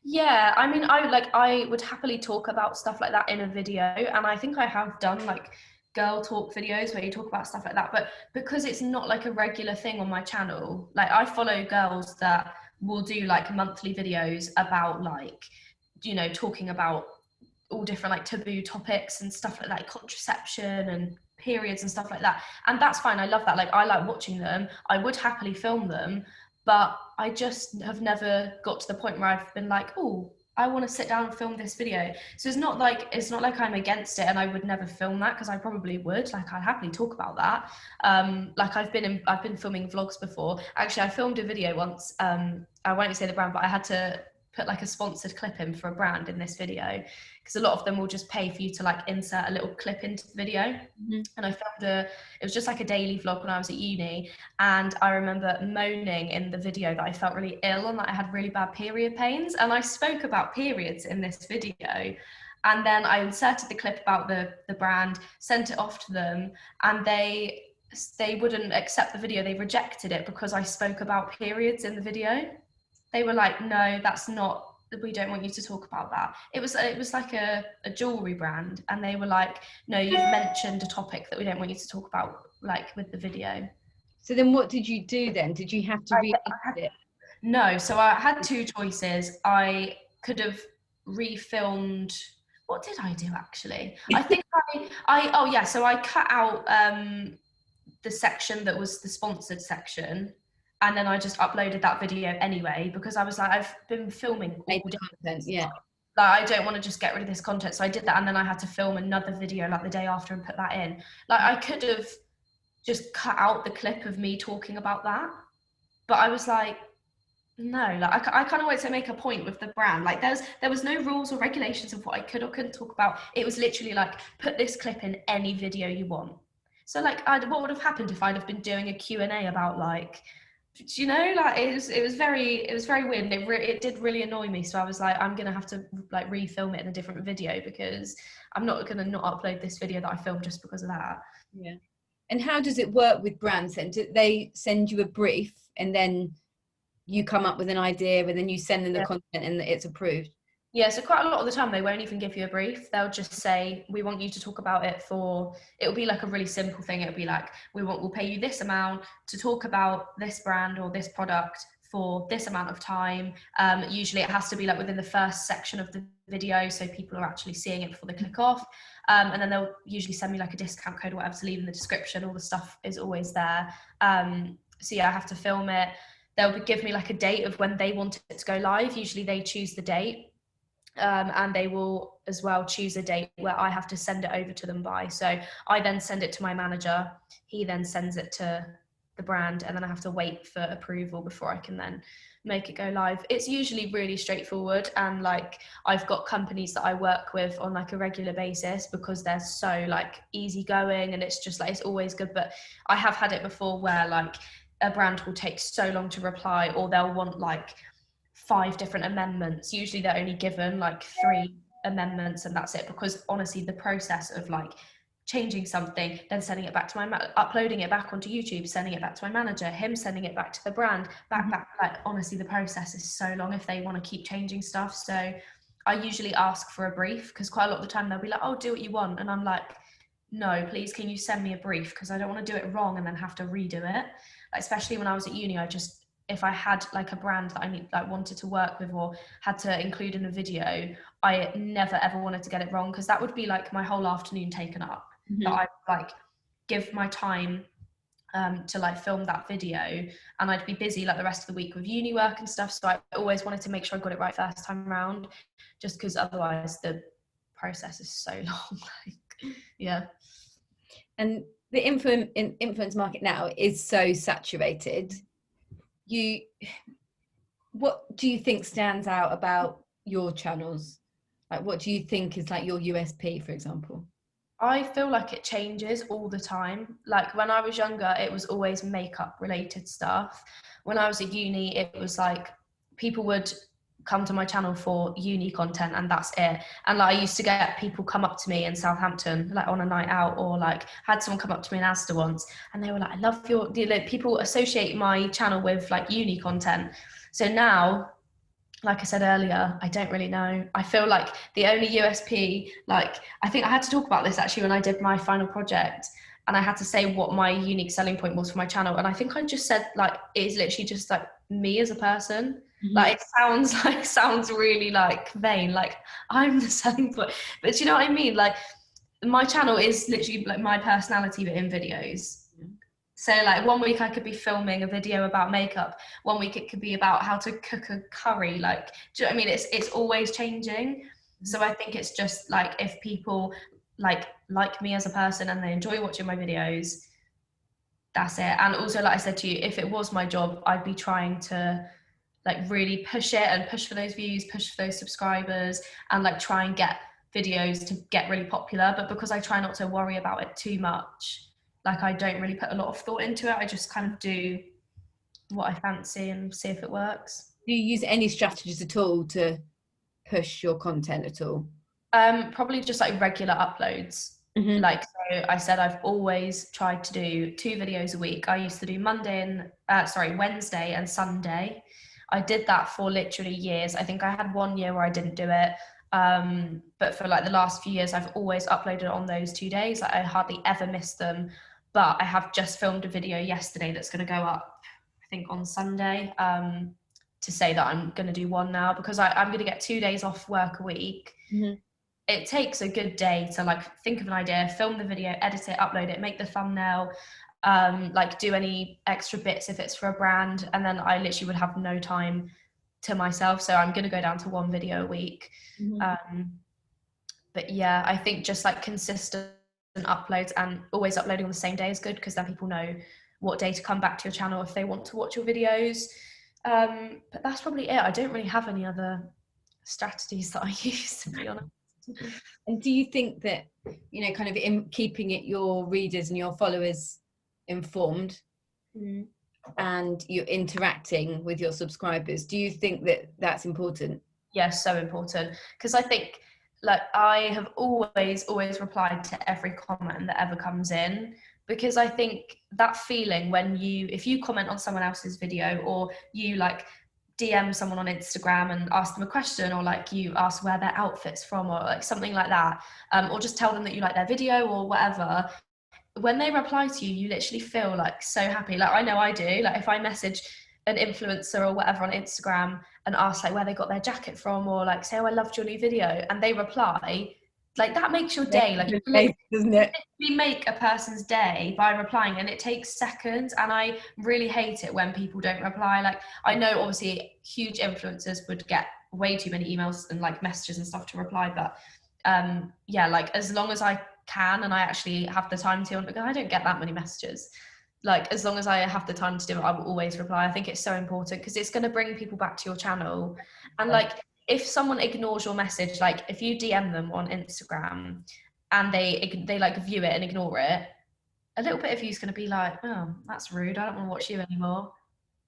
Yeah, I mean, I would happily talk about stuff like that in a video, and I think I have done like girl talk videos where you talk about stuff like that, but because it's not like a regular thing on my channel, like I follow girls that will do like monthly videos about like, you know, talking about all different like taboo topics and stuff like that, contraception and periods and stuff like that, and that's fine. I love that. Like I like watching them. I would happily film them, but I just have never got to the point where I've been like, oh, I want to sit down and film this video. So it's not like I'm against it and I would never film that, because I probably would. Like I'd happily talk about that. Like I've been filming vlogs before. Actually, I filmed a video once. I won't say the brand, but I had to put like a sponsored clip in for a brand in this video, because a lot of them will just pay for you to like insert a little clip into the video. Mm-hmm. And I filmed it was just like a daily vlog when I was at uni, and I remember moaning in the video that I felt really ill and that I had really bad period pains, and I spoke about periods in this video. And then I inserted the clip about the brand, sent it off to them, and they wouldn't accept the video. They rejected it because I spoke about periods in the video. They were like, no, that's not, we don't want you to talk about that. It was like a jewelry brand, and they were like, no, you've mentioned a topic that we don't want you to talk about, like with the video. So then what did you do then? Did you have to re-edit it? No, so I had two choices. I could have refilmed. What did I do actually? I think so I cut out the section that was the sponsored section, and then I just uploaded that video anyway, because I was like, I've been filming all content, yeah. Like I don't want to just get rid of this content. So I did that, and then I had to film another video like the day after and put that in. Like I could have just cut out the clip of me talking about that, but I was like, no, like I kind of wanted to make a point with the brand. Like there was no rules or regulations of what I could or couldn't talk about. It was literally like, put this clip in any video you want. So like, what would have happened if I'd have been doing a Q&A about like, you know, like it was very weird, and it did really annoy me. So I was like, I'm gonna have to like refilm it in a different video, because I'm not gonna not upload this video that I filmed just because of that. Yeah. And how does it work with brands then? Do they send you a brief and then you come up with an idea and then you send them the content and it's approved? Yeah, so quite a lot of the time they won't even give you a brief. They'll just say, we want you to talk about it it'll be like a really simple thing. It'll be like, we'll pay you this amount to talk about this brand or this product for this amount of time. Usually it has to be like within the first section of the video, so people are actually seeing it before they click off. And then they'll usually send me like a discount code or whatever to leave in the description. All the stuff is always there. So yeah, I have to film it. They'll give me like a date of when they want it to go live. Usually they choose the date. And they will as well choose a date where I have to send it over to them by. So I then send it to my manager. He then sends it to the brand, and then I have to wait for approval before I can then make it go live. It's usually really straightforward, and like I've got companies that I work with on like a regular basis because they're so like easygoing, and it's just like, it's always good. But I have had it before where like a brand will take so long to reply, or they'll want like 5 different amendments. Usually they're only given like 3 amendments and that's it, because honestly the process of like changing something, then sending it back to uploading it back onto YouTube, sending it back to my manager, him sending it back to the brand, back, like honestly the process is so long if they want to keep changing stuff. So I usually ask for a brief, because quite a lot of the time they'll be like, oh, do what you want, and I'm like, no, please, can you send me a brief, because I don't want to do it wrong and then have to redo it. Like, especially when I was at uni, if I had like a brand that I wanted to work with or had to include in a video, I never ever wanted to get it wrong, because that would be like my whole afternoon taken up. That I like give my time to like film that video, and I'd be busy like the rest of the week with uni work and stuff. So I always wanted to make sure I got it right first time around, just because otherwise the process is so long. Like, yeah. And the influence market now is so saturated. What do you think stands out about your channels? Like, what do you think is like your USP, for example? I feel like it changes all the time. Like when I was younger, it was always makeup related stuff. When I was at uni, it was like people would come to my channel for uni content and that's it. And like I used to get people come up to me in Southampton, like on a night out, or like had someone come up to me in Asda once and they were like, I love your, people associate my channel with like uni content. So now, like I said earlier, I don't really know. I feel like the only USP, like I think I had to talk about this actually when I did my final project, and I had to say what my unique selling point was for my channel. And I think I just said like it is literally just like me as a person. Mm-hmm. Like it sounds really like vain, like I'm the selling point. But do you know what I mean? Like my channel is literally like my personality but in videos. So like one week I could be filming a video about makeup, one week it could be about how to cook a curry. Like, do you know what I mean? It's always changing. So I think it's just like if people like me as a person and they enjoy watching my videos, that's it. And also, like I said to you, if it was my job, I'd be trying to like really push it and push for those views, push for those subscribers, and like try and get videos to get really popular. But because I try not to worry about it too much, like I don't really put a lot of thought into it. I just kind of do what I fancy and see if it works. Do you use any strategies at all to push your content at all? Probably just like regular uploads. Mm-hmm. Like so I said, I've always tried to do 2 videos a week. I used to do Wednesday and Sunday. I did that for literally years. I think I had 1 year where I didn't do it. But for like the last few years, I've always uploaded on those 2 days. Like I hardly ever miss them. But I have just filmed a video yesterday that's going to go up, I think, on Sunday, to say that I'm going to do one now because I'm going to get 2 days off work a week. Mm-hmm. It takes a good day to like think of an idea, film the video, edit it, upload it, make the thumbnail, like do any extra bits if it's for a brand, and then I literally would have no time to myself. So I'm going to go down to 1 video a week. Mm-hmm. But yeah, I think just like consistent uploads and always uploading on the same day is good because then people know what day to come back to your channel if they want to watch your videos. But that's probably it. I don't really have any other strategies that I use, to be honest. And do you think that, you know, kind of in keeping it your readers and your followers informed and you're interacting with your subscribers, do you think that that's important? Yeah, so important. Because I think like I have always replied to every comment that ever comes in, because I think that feeling when if you comment on someone else's video or you like DM someone on Instagram and ask them a question, or like you ask where their outfit's from or like something like that, or just tell them that you like their video or whatever, when they reply to you, you literally feel like so happy. Like I know I do. Like if I message an influencer or whatever on Instagram and ask like where they got their jacket from, or like say, oh, I loved your new video, and they reply, like that makes your day. Like doesn't it? we make a person's day by replying, and it takes seconds. And I really hate it when people don't reply. Like I know obviously huge influencers would get way too many emails and like messages and stuff to reply, but yeah, like as long as I can and I actually have the time to, because I don't get that many messages, like as long as I have the time to do it, I will always reply. I think it's so important because it's going to bring people back to your channel. And like if someone ignores your message, like if you DM them on Instagram and they like view it and ignore it, a little bit of you is going to be like, oh, that's rude, I don't want to watch you anymore.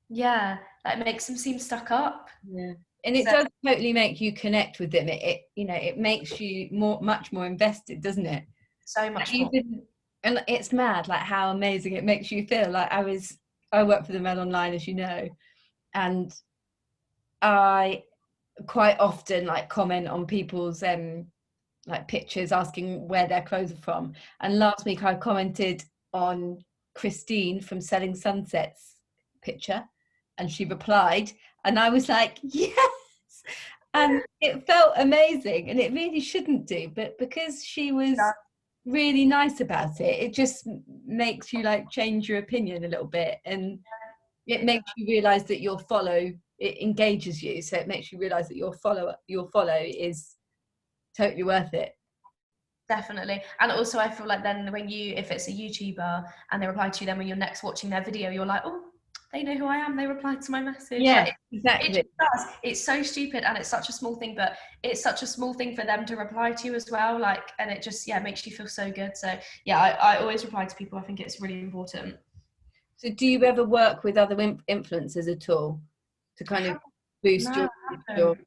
Yeah, that makes them seem stuck up. Yeah. And it does totally make you connect with them. It you know, it makes you much more invested, doesn't it? So much more. And it's mad like how amazing it makes you feel. Like I work for the Mail Online, as you know, and I quite often like comment on people's like pictures asking where their clothes are from. And last week I commented on Christine from Selling Sunset's picture, and she replied, and I was like, yes. And it felt amazing, and it really shouldn't do, but because she was really nice about it, it just makes you like change your opinion a little bit, and it makes you realize that it engages you, so it makes you realize that your follow is totally worth it. Definitely. And also I feel like then when if it's a YouTuber and they reply to you, then when you're next watching their video, you're like, oh, they know who I am, they replied to my message. Yeah, like, exactly. it just does. It's so stupid, and it's such a small thing, but it's such a small thing for them to reply to you as well, like, and it just makes you feel so good. So yeah, I always reply to people. I think it's really important. So do you ever work with other influencers at all to kind of boost No, I your haven't.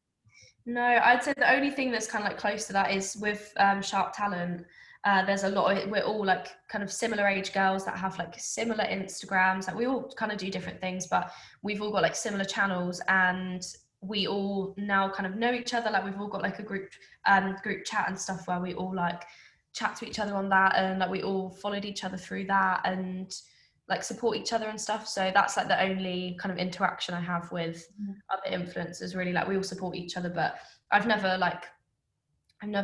No, I'd say the only thing that's kind of like close to that is with Sharp Talent. There's a lot of, we're all like kind of similar age girls that have like similar Instagrams. Like we all kind of do different things, but we've all got like similar channels, and we all now kind of know each other. Like we've all got like a group chat and stuff where we all like chat to each other on that, and like we all followed each other through that, and like support each other and stuff. So that's like the only kind of interaction I have with other influencers, really. Like we all support each other, but I've never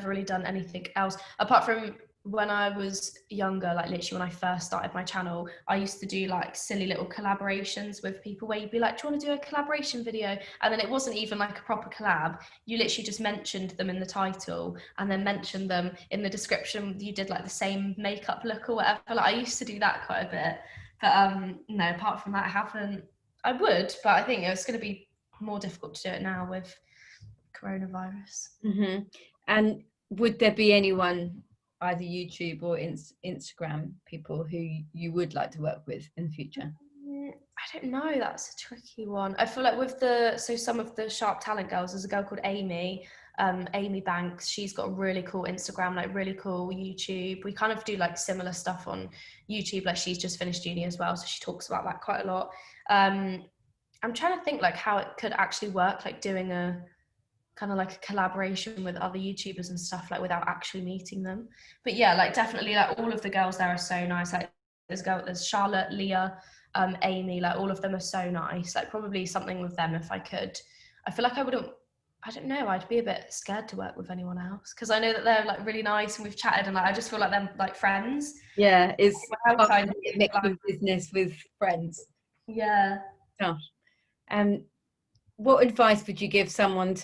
really done anything else apart from when I was younger. Like literally when I first started my channel, I used to do like silly little collaborations with people where you'd be like, do you want to do a collaboration video? And then it wasn't even like a proper collab. You literally just mentioned them in the title and then mentioned them in the description. You did like the same makeup look or whatever. Like I used to do that quite a bit. But no, apart from that, I haven't. I would, but I think it's going to be more difficult to do it now with coronavirus. Mm-hmm. And would there be anyone, either YouTube or Instagram people, who you would like to work with in the future? I don't know, that's a tricky one. I feel like with some of the Sharp Talent girls, there's a girl called Amy, Amy Banks. She's got a really cool Instagram, like really cool YouTube. We kind of do like similar stuff on YouTube. Like she's just finished uni as well, so she talks about that quite a lot. I'm trying to think like how it could actually work, like doing a kind of like a collaboration with other YouTubers and stuff, like without actually meeting them. But yeah, like definitely, like all of the girls there are so nice. Like there's Charlotte, Leah, Amy, like all of them are so nice. Like probably something with them if I could. I feel like I don't know, I'd be a bit scared to work with anyone else because I know that they're like really nice and we've chatted, and like I just feel like they're like friends. Yeah, it's Outside, mixing business with friends. yeah. Gosh. What advice would you give someone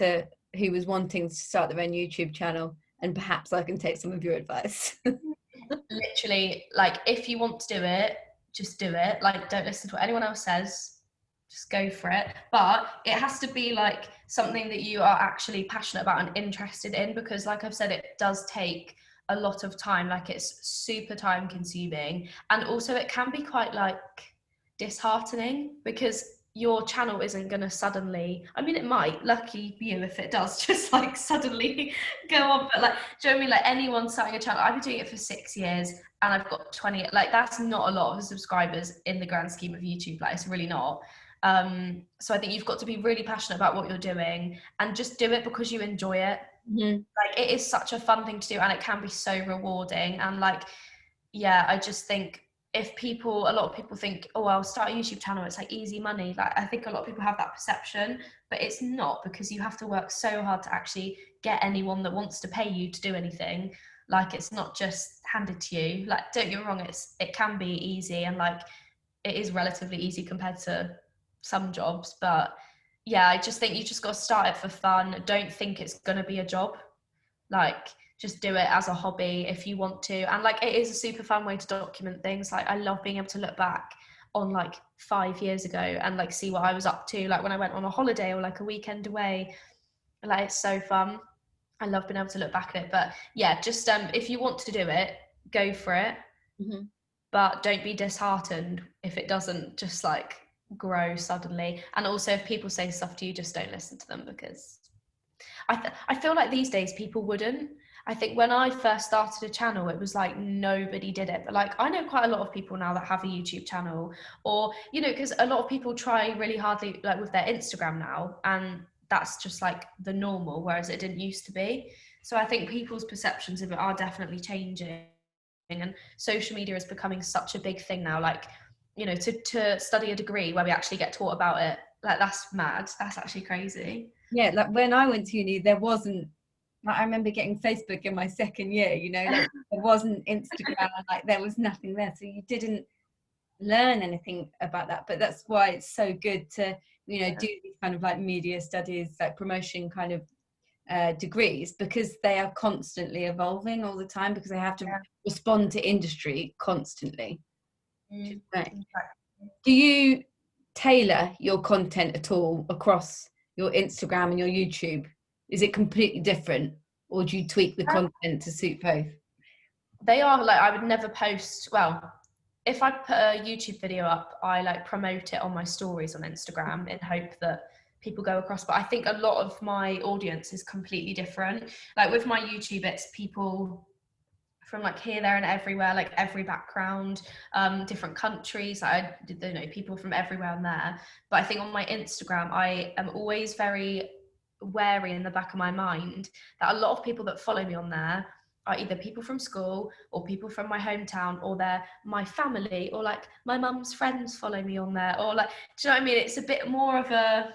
who was wanting to start their own YouTube channel? And perhaps I can take some of your advice. Literally, like if you want to do it, just do it. Like don't listen to what anyone else says, just go for it. But it has to be like something that you are actually passionate about and interested in, because like I've said, it does take a lot of time. Like it's super time consuming, and also it can be quite like disheartening because your channel isn't going to suddenly, I mean it might, lucky you if it does just like suddenly go on, but like do you know what I mean? Like anyone starting a channel, I've been doing it for 6 years and I've got 20, like that's not a lot of subscribers in the grand scheme of YouTube. Like it's really not. So I think you've got to be really passionate about what you're doing and just do it because you enjoy it. Mm-hmm. Like it is such a fun thing to do and it can be so rewarding. And like yeah, I just think a lot of people think, oh, I'll start a YouTube channel, it's like easy money. Like I think a lot of people have that perception, but it's not, because you have to work so hard to actually get anyone that wants to pay you to do anything. Like it's not just handed to you. Like don't get me wrong, it can be easy, and like it is relatively easy compared to some jobs, but yeah, I just think you just got to start it for fun. Don't think it's going to be a job. Like just do it as a hobby if you want to. And like it is a super fun way to document things. Like I love being able to look back on like 5 years ago and like see what I was up to, like when I went on a holiday or like a weekend away. Like it's so fun. I love being able to look back at it. But yeah, just if you want to do it, go for it. Mm-hmm. But don't be disheartened if it doesn't just like grow suddenly. And also if people say stuff to you, just don't listen to them, because I feel like these days people wouldn't. I think when I first started a channel, it was like nobody did it. But like I know quite a lot of people now that have a YouTube channel, or you know, because a lot of people try really hardly like with their Instagram now, and that's just like the normal, whereas it didn't used to be. So I think people's perceptions of it are definitely changing, and social media is becoming such a big thing now. Like, you know, to study a degree where we actually get taught about it, like that's mad. That's actually crazy. Yeah, like when I went to uni, there wasn't, like, I remember getting Facebook in my second year, you know, like there wasn't Instagram, like there was nothing there. So you didn't learn anything about that. But that's why it's so good to, you know, do these kind of like media studies, like promotion kind of degrees, because they are constantly evolving all the time, because they have to respond to industry constantly. Mm. Right. Do you tailor your content at all across your Instagram and your YouTube? Is it completely different, or do you tweak the content to suit both? They are like, I would never post, well, if I put a YouTube video up, I like promote it on my stories on Instagram in hope that people go across. But I think a lot of my audience is completely different. Like with my YouTube, it's people from like here, there, and everywhere, like every background, different countries. I don't know, people from everywhere on there. But I think on my Instagram, I am always very wary in the back of my mind that a lot of people that follow me on there are either people from school or people from my hometown, or they're my family, or like my mum's friends follow me on there, or like, do you know what I mean? It's a bit more of a,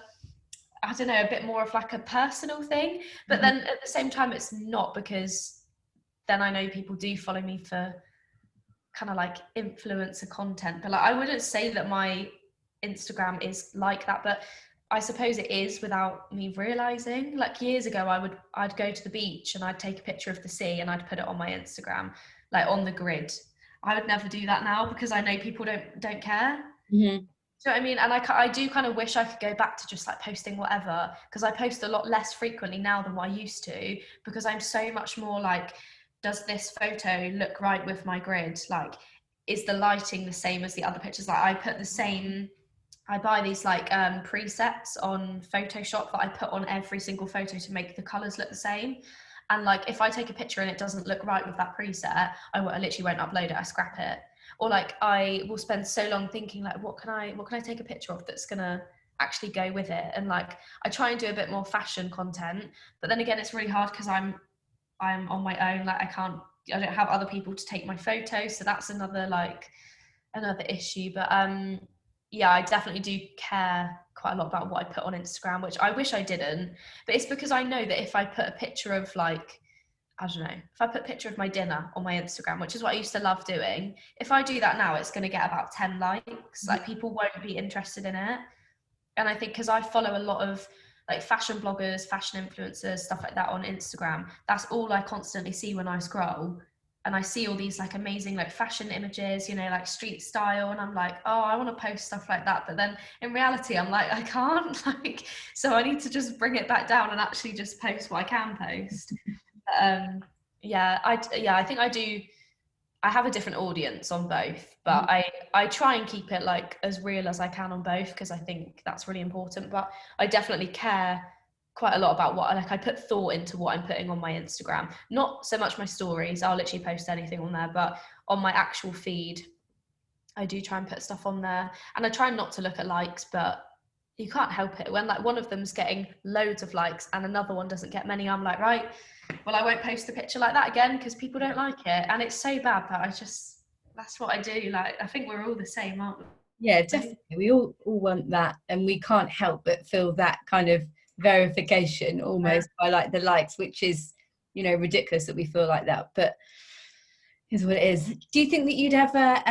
I don't know, a bit more of like a personal thing. But then at the same time, it's not, because then I know people do follow me for kind of like influencer content. But like, I wouldn't say that my Instagram is like that, but I suppose it is without me realizing. Like years ago, I'd go to the beach and I'd take a picture of the sea and I'd put it on my Instagram, like on the grid. I would never do that now because I know people don't care. Mm-hmm. Do you know what I mean? And I do kind of wish I could go back to just like posting whatever, because I post a lot less frequently now than what I used to, because I'm so much more like, does this photo look right with my grid? Like, is the lighting the same as the other pictures? Like, I put the same, I buy these like presets on Photoshop that I put on every single photo to make the colors look the same. And like, if I take a picture and it doesn't look right with that preset, I literally won't upload it, I scrap it. Or like, I will spend so long thinking like, what can I take a picture of that's gonna actually go with it? And like, I try and do a bit more fashion content, but then again, it's really hard because I'm on my own. Like, I don't have other people to take my photos, so that's another issue. But yeah, I definitely do care quite a lot about what I put on Instagram, which I wish I didn't. But it's because I know that if I put a picture of like, I don't know, if I put a picture of my dinner on my Instagram, which is what I used to love doing, if I do that now, it's going to get about 10 likes. Like, people won't be interested in it. And I think because I follow a lot of like fashion bloggers, fashion influencers, stuff like that on Instagram, that's all I constantly see when I scroll. And I see all these like amazing like fashion images, you know, like street style, and I'm like, oh, I want to post stuff like that. But then in reality, I'm like, I can't, like, so I need to just bring it back down and actually just post what I can post. Yeah, I think I have a different audience on both, but I try and keep it like as real as I can on both, because I think that's really important. But I definitely care quite a lot about what I put thought into what I'm putting on my Instagram. Not so much my stories, I'll literally post anything on there, but on my actual feed, I do try and put stuff on there. And I try not to look at likes, but you can't help it. When like one of them's getting loads of likes and another one doesn't get many, I'm like, right, well, I won't post a picture like that again because people don't like it. And it's so bad, but that's what I do. Like, I think we're all the same, aren't we? Yeah, definitely. We all want that, and we can't help but feel that kind of verification almost by like the likes, which is, you know, ridiculous that we feel like that, but is what it is. Do you think that you'd ever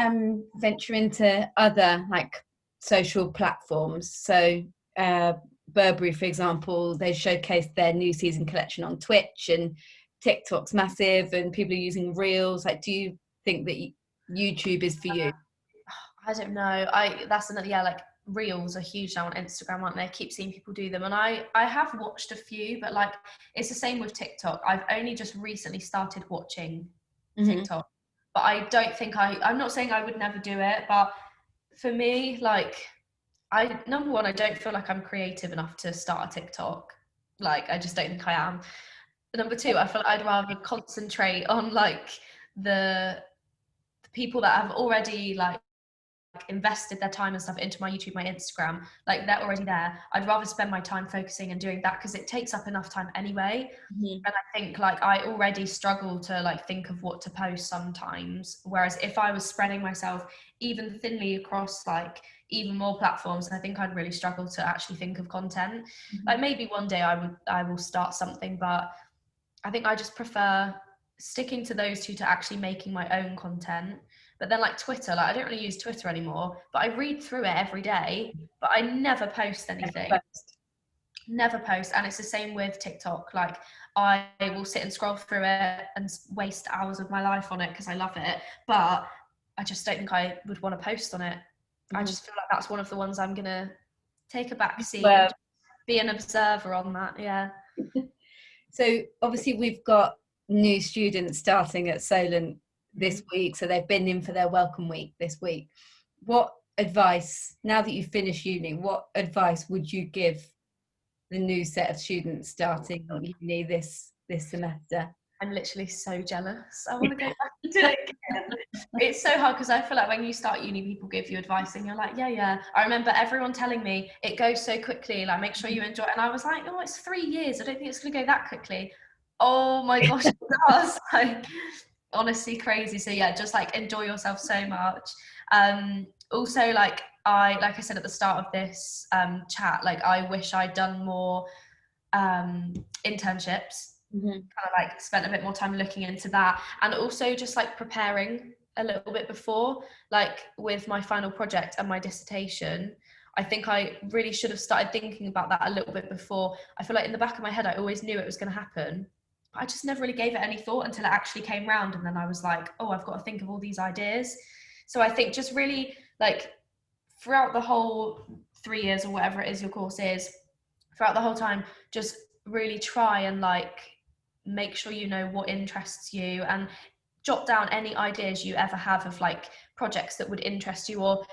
venture into other like social platforms? So Burberry, for example, they showcased their new season collection on Twitch, and TikTok's massive and people are using reels. Like, do you think that YouTube is for you? I don't know. That's another, yeah, like reels are huge now on Instagram, aren't they? I keep seeing people do them, and I have watched a few, but like, it's the same with TikTok. I've only just recently started watching TikTok, but I don't think I'm not saying I would never do it, but for me, like, number one, I don't feel like I'm creative enough to start a TikTok. Like, I just don't think I am. Number two, I feel like I'd rather concentrate on like the people that have already like invested their time and stuff into my YouTube, my Instagram, like they're already there. I'd rather spend my time focusing and doing that because it takes up enough time anyway. And I think like I already struggle to like think of what to post sometimes, whereas if I was spreading myself even thinly across like even more platforms, I think I'd really struggle to actually think of content. Like, maybe one day I will start something, but I think I just prefer sticking to those two to actually making my own content. But then like Twitter, like I don't really use Twitter anymore, but I read through it every day, but I never post anything. Never post. And it's the same with TikTok. Like, I will sit and scroll through it and waste hours of my life on it because I love it, but I just don't think I would want to post on it. I just feel like that's one of the ones I'm gonna take a back seat Well, and be an observer on that. Yeah. so obviously we've got new students starting at Solent this week, so they've been in for their welcome week this week. What advice, now that you've finished uni, what advice would you give the new set of students starting uni this semester? I'm literally so jealous. I want to go back and do it again. It's so hard because I feel like when you start uni, people give you advice and you're like, yeah, yeah. I remember everyone telling me it goes so quickly, like make sure you enjoy it. And I was like, oh, it's 3 years. I don't think it's going to go that quickly. Oh my gosh, it does. Like, honestly crazy. So yeah, just like enjoy yourself so much. Also, like I said at the start of this chat, like I wish I'd done more internships. Kind of like spent a bit more time looking into that, and also just like preparing a little bit before, like with my final project and my dissertation. I think I really should have started thinking about that a little bit before. I feel like in the back of my head I always knew it was going to happen, but I just never really gave it any thought until it actually came round, and then I was like, oh, I've got to think of all these ideas. So I think just really like throughout the whole 3 years or whatever it is your course is, throughout the whole time, just really try and like make sure you know what interests you, and jot down any ideas you ever have of like projects that would interest you, or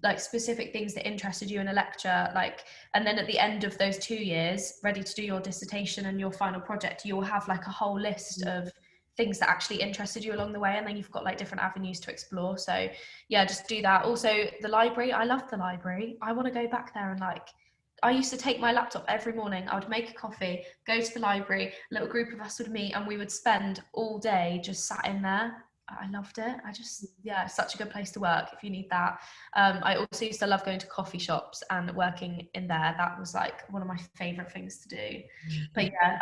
like specific things that interested you in a lecture, like, and then at the end of those 2 years ready to do your dissertation and your final project, you'll have like a whole list of things that actually interested you along the way, and then you've got like different avenues to explore. So yeah, just do that. Also the library, I love the library. I want to go back there, and like I used to take my laptop every morning. I would make a coffee, go to the library, a little group of us would meet, and we would spend all day just sat in there. I loved it. Yeah, it's such a good place to work if you need that. I also used to love going to coffee shops and working in there. That was like one of my favorite things to do. But yeah,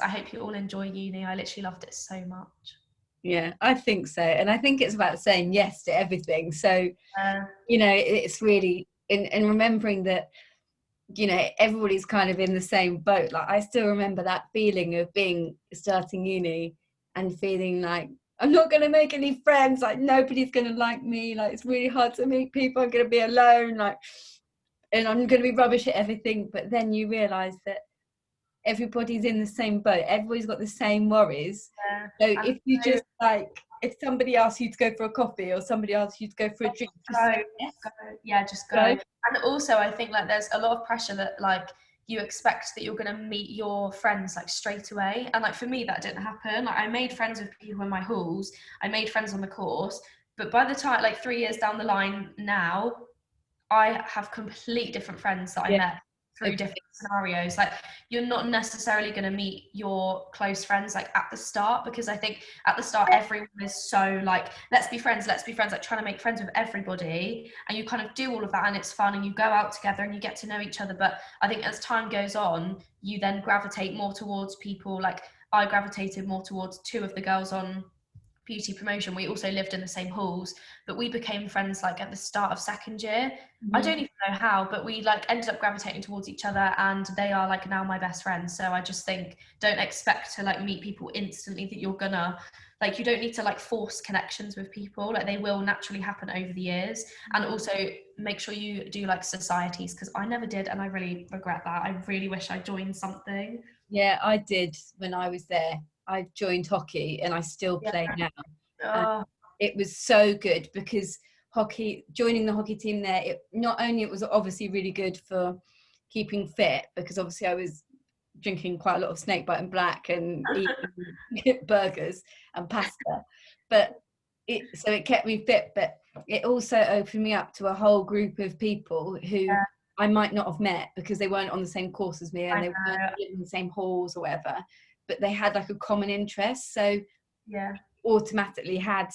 I hope you all enjoy uni. I literally loved it so much. Yeah, I think so. And I think it's about saying yes to everything. So, it's really in remembering that, everybody's kind of in the same boat. Like I still remember that feeling of starting uni and feeling like I'm not going to make any friends, like nobody's going to like me, like it's really hard to meet people, I'm going to be alone, like, and I'm going to be rubbish at everything. But then you realize that everybody's in the same boat, everybody's got the same worries. So if you just like, if somebody asks you to go for a coffee or somebody asks you to go for a drink, just go. And also I think like there's a lot of pressure that like you expect that you're going to meet your friends like straight away, and like for me that didn't happen. Like I made friends with people in my halls, I made friends on the course, but by the time like 3 years down the line now, I have complete different friends that I met through different scenarios. Like you're not necessarily going to meet your close friends like at the start, because I think at the start everyone is so like let's be friends, like trying to make friends with everybody, and you kind of do all of that and it's fun and you go out together and you get to know each other. But I think as time goes on you then gravitate more towards people. Like I gravitated more towards two of the girls on beauty promotion. We also lived in the same halls, but we became friends like at the start of second year. I don't even know how, but we like ended up gravitating towards each other, and they are like now my best friends. So I just think don't expect to like meet people instantly, that you're gonna like, you don't need to like force connections with people, like they will naturally happen over the years. And also make sure you do like societies, because I never did and I really regret that. I really wish I joined something. Yeah, I did when I was there. I joined hockey and I still play now. And it was so good because joining the hockey team there, it was obviously really good for keeping fit, because obviously I was drinking quite a lot of snakebite and black and eating burgers and pasta, but it kept me fit. But it also opened me up to a whole group of people who I might not have met because they weren't on the same course as me and they weren't in the same halls or whatever, but they had like a common interest, so automatically had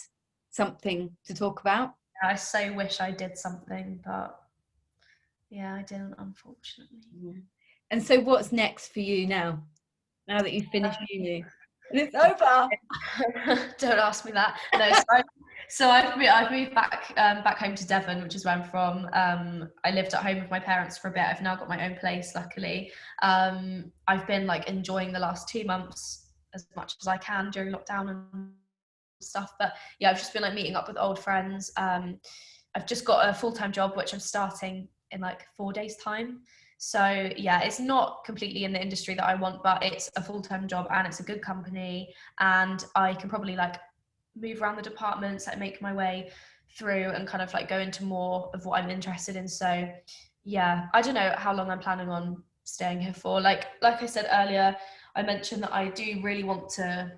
something to talk about. I so wish I did something, but I didn't, unfortunately. And so what's next for you now that you've finished uni and it's over? Don't ask me that. No, so I've moved back home to Devon, which is where I'm from. I lived at home with my parents for a bit. I've now got my own place, luckily. I've been like enjoying the last 2 months as much as I can during lockdown and stuff. But yeah, I've just been like meeting up with old friends. I've just got a full-time job, which I'm starting in like 4 days time. So yeah, it's not completely in the industry that I want, but it's a full-time job and it's a good company, and I can probably like move around the departments, like make my way through and kind of like go into more of what I'm interested in. So yeah, I don't know how long I'm planning on staying here for. Like I said earlier, I mentioned that I do really want to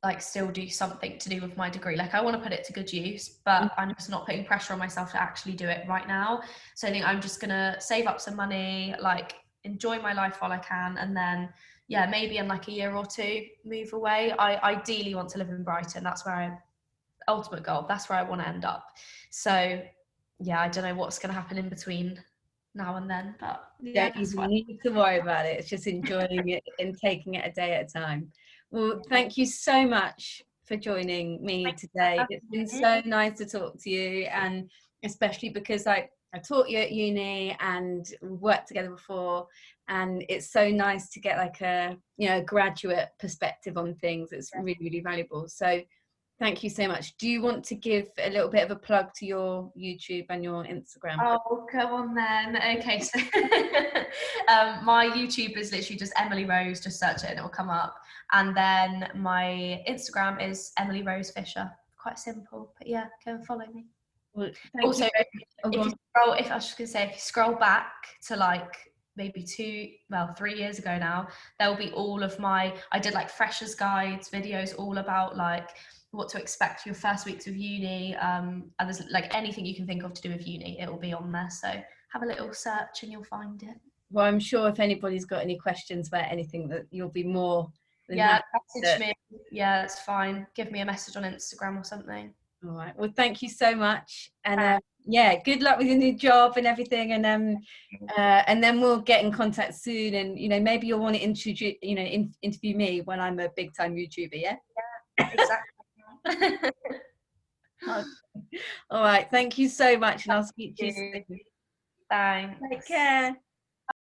like still do something to do with my degree. Like I want to put it to good use, but I'm just not putting pressure on myself to actually do it right now. So I think I'm just gonna save up some money, like enjoy my life while I can, and then yeah, maybe in like a year or two move away. I ideally want to live in Brighton. That's where ultimate goal. That's where I want to end up. So yeah, I don't know what's gonna happen in between now and then, but yeah, Don't even need to worry about it. It's just enjoying it and taking it a day at a time. Well, thank you so much for joining me today. It's been so nice to talk to you, and especially because I taught you at uni and worked together before, and it's so nice to get like a graduate perspective on things. It's really, really valuable. So thank you so much. Do you want to give a little bit of a plug to your YouTube and your Instagram? Oh, go on then. Okay, so my YouTube is literally just Emily Rose. Just search it and it will come up. And then my Instagram is Emily Rose Fisher. Quite simple, but yeah, go and follow me. Well, Also, if I was just gonna say, if you scroll back to like maybe 3 years ago now, there will be all of I did like freshers guides, videos all about like what to expect your first weeks of uni, and there's like anything you can think of to do with uni, it will be on there. So have a little search and you'll find it. Well, I'm sure if anybody's got any questions about anything, that you'll be more than message me. Yeah, that's fine. Give me a message on Instagram or something. All right. Well, thank you so much, and yeah, good luck with your new job and everything, and then we'll get in contact soon, and maybe you'll want to introduce, interview me when I'm a big time YouTuber. Yeah. Yeah, exactly. All right. Thank you so much, and I'll speak to you soon. Thanks. Take care.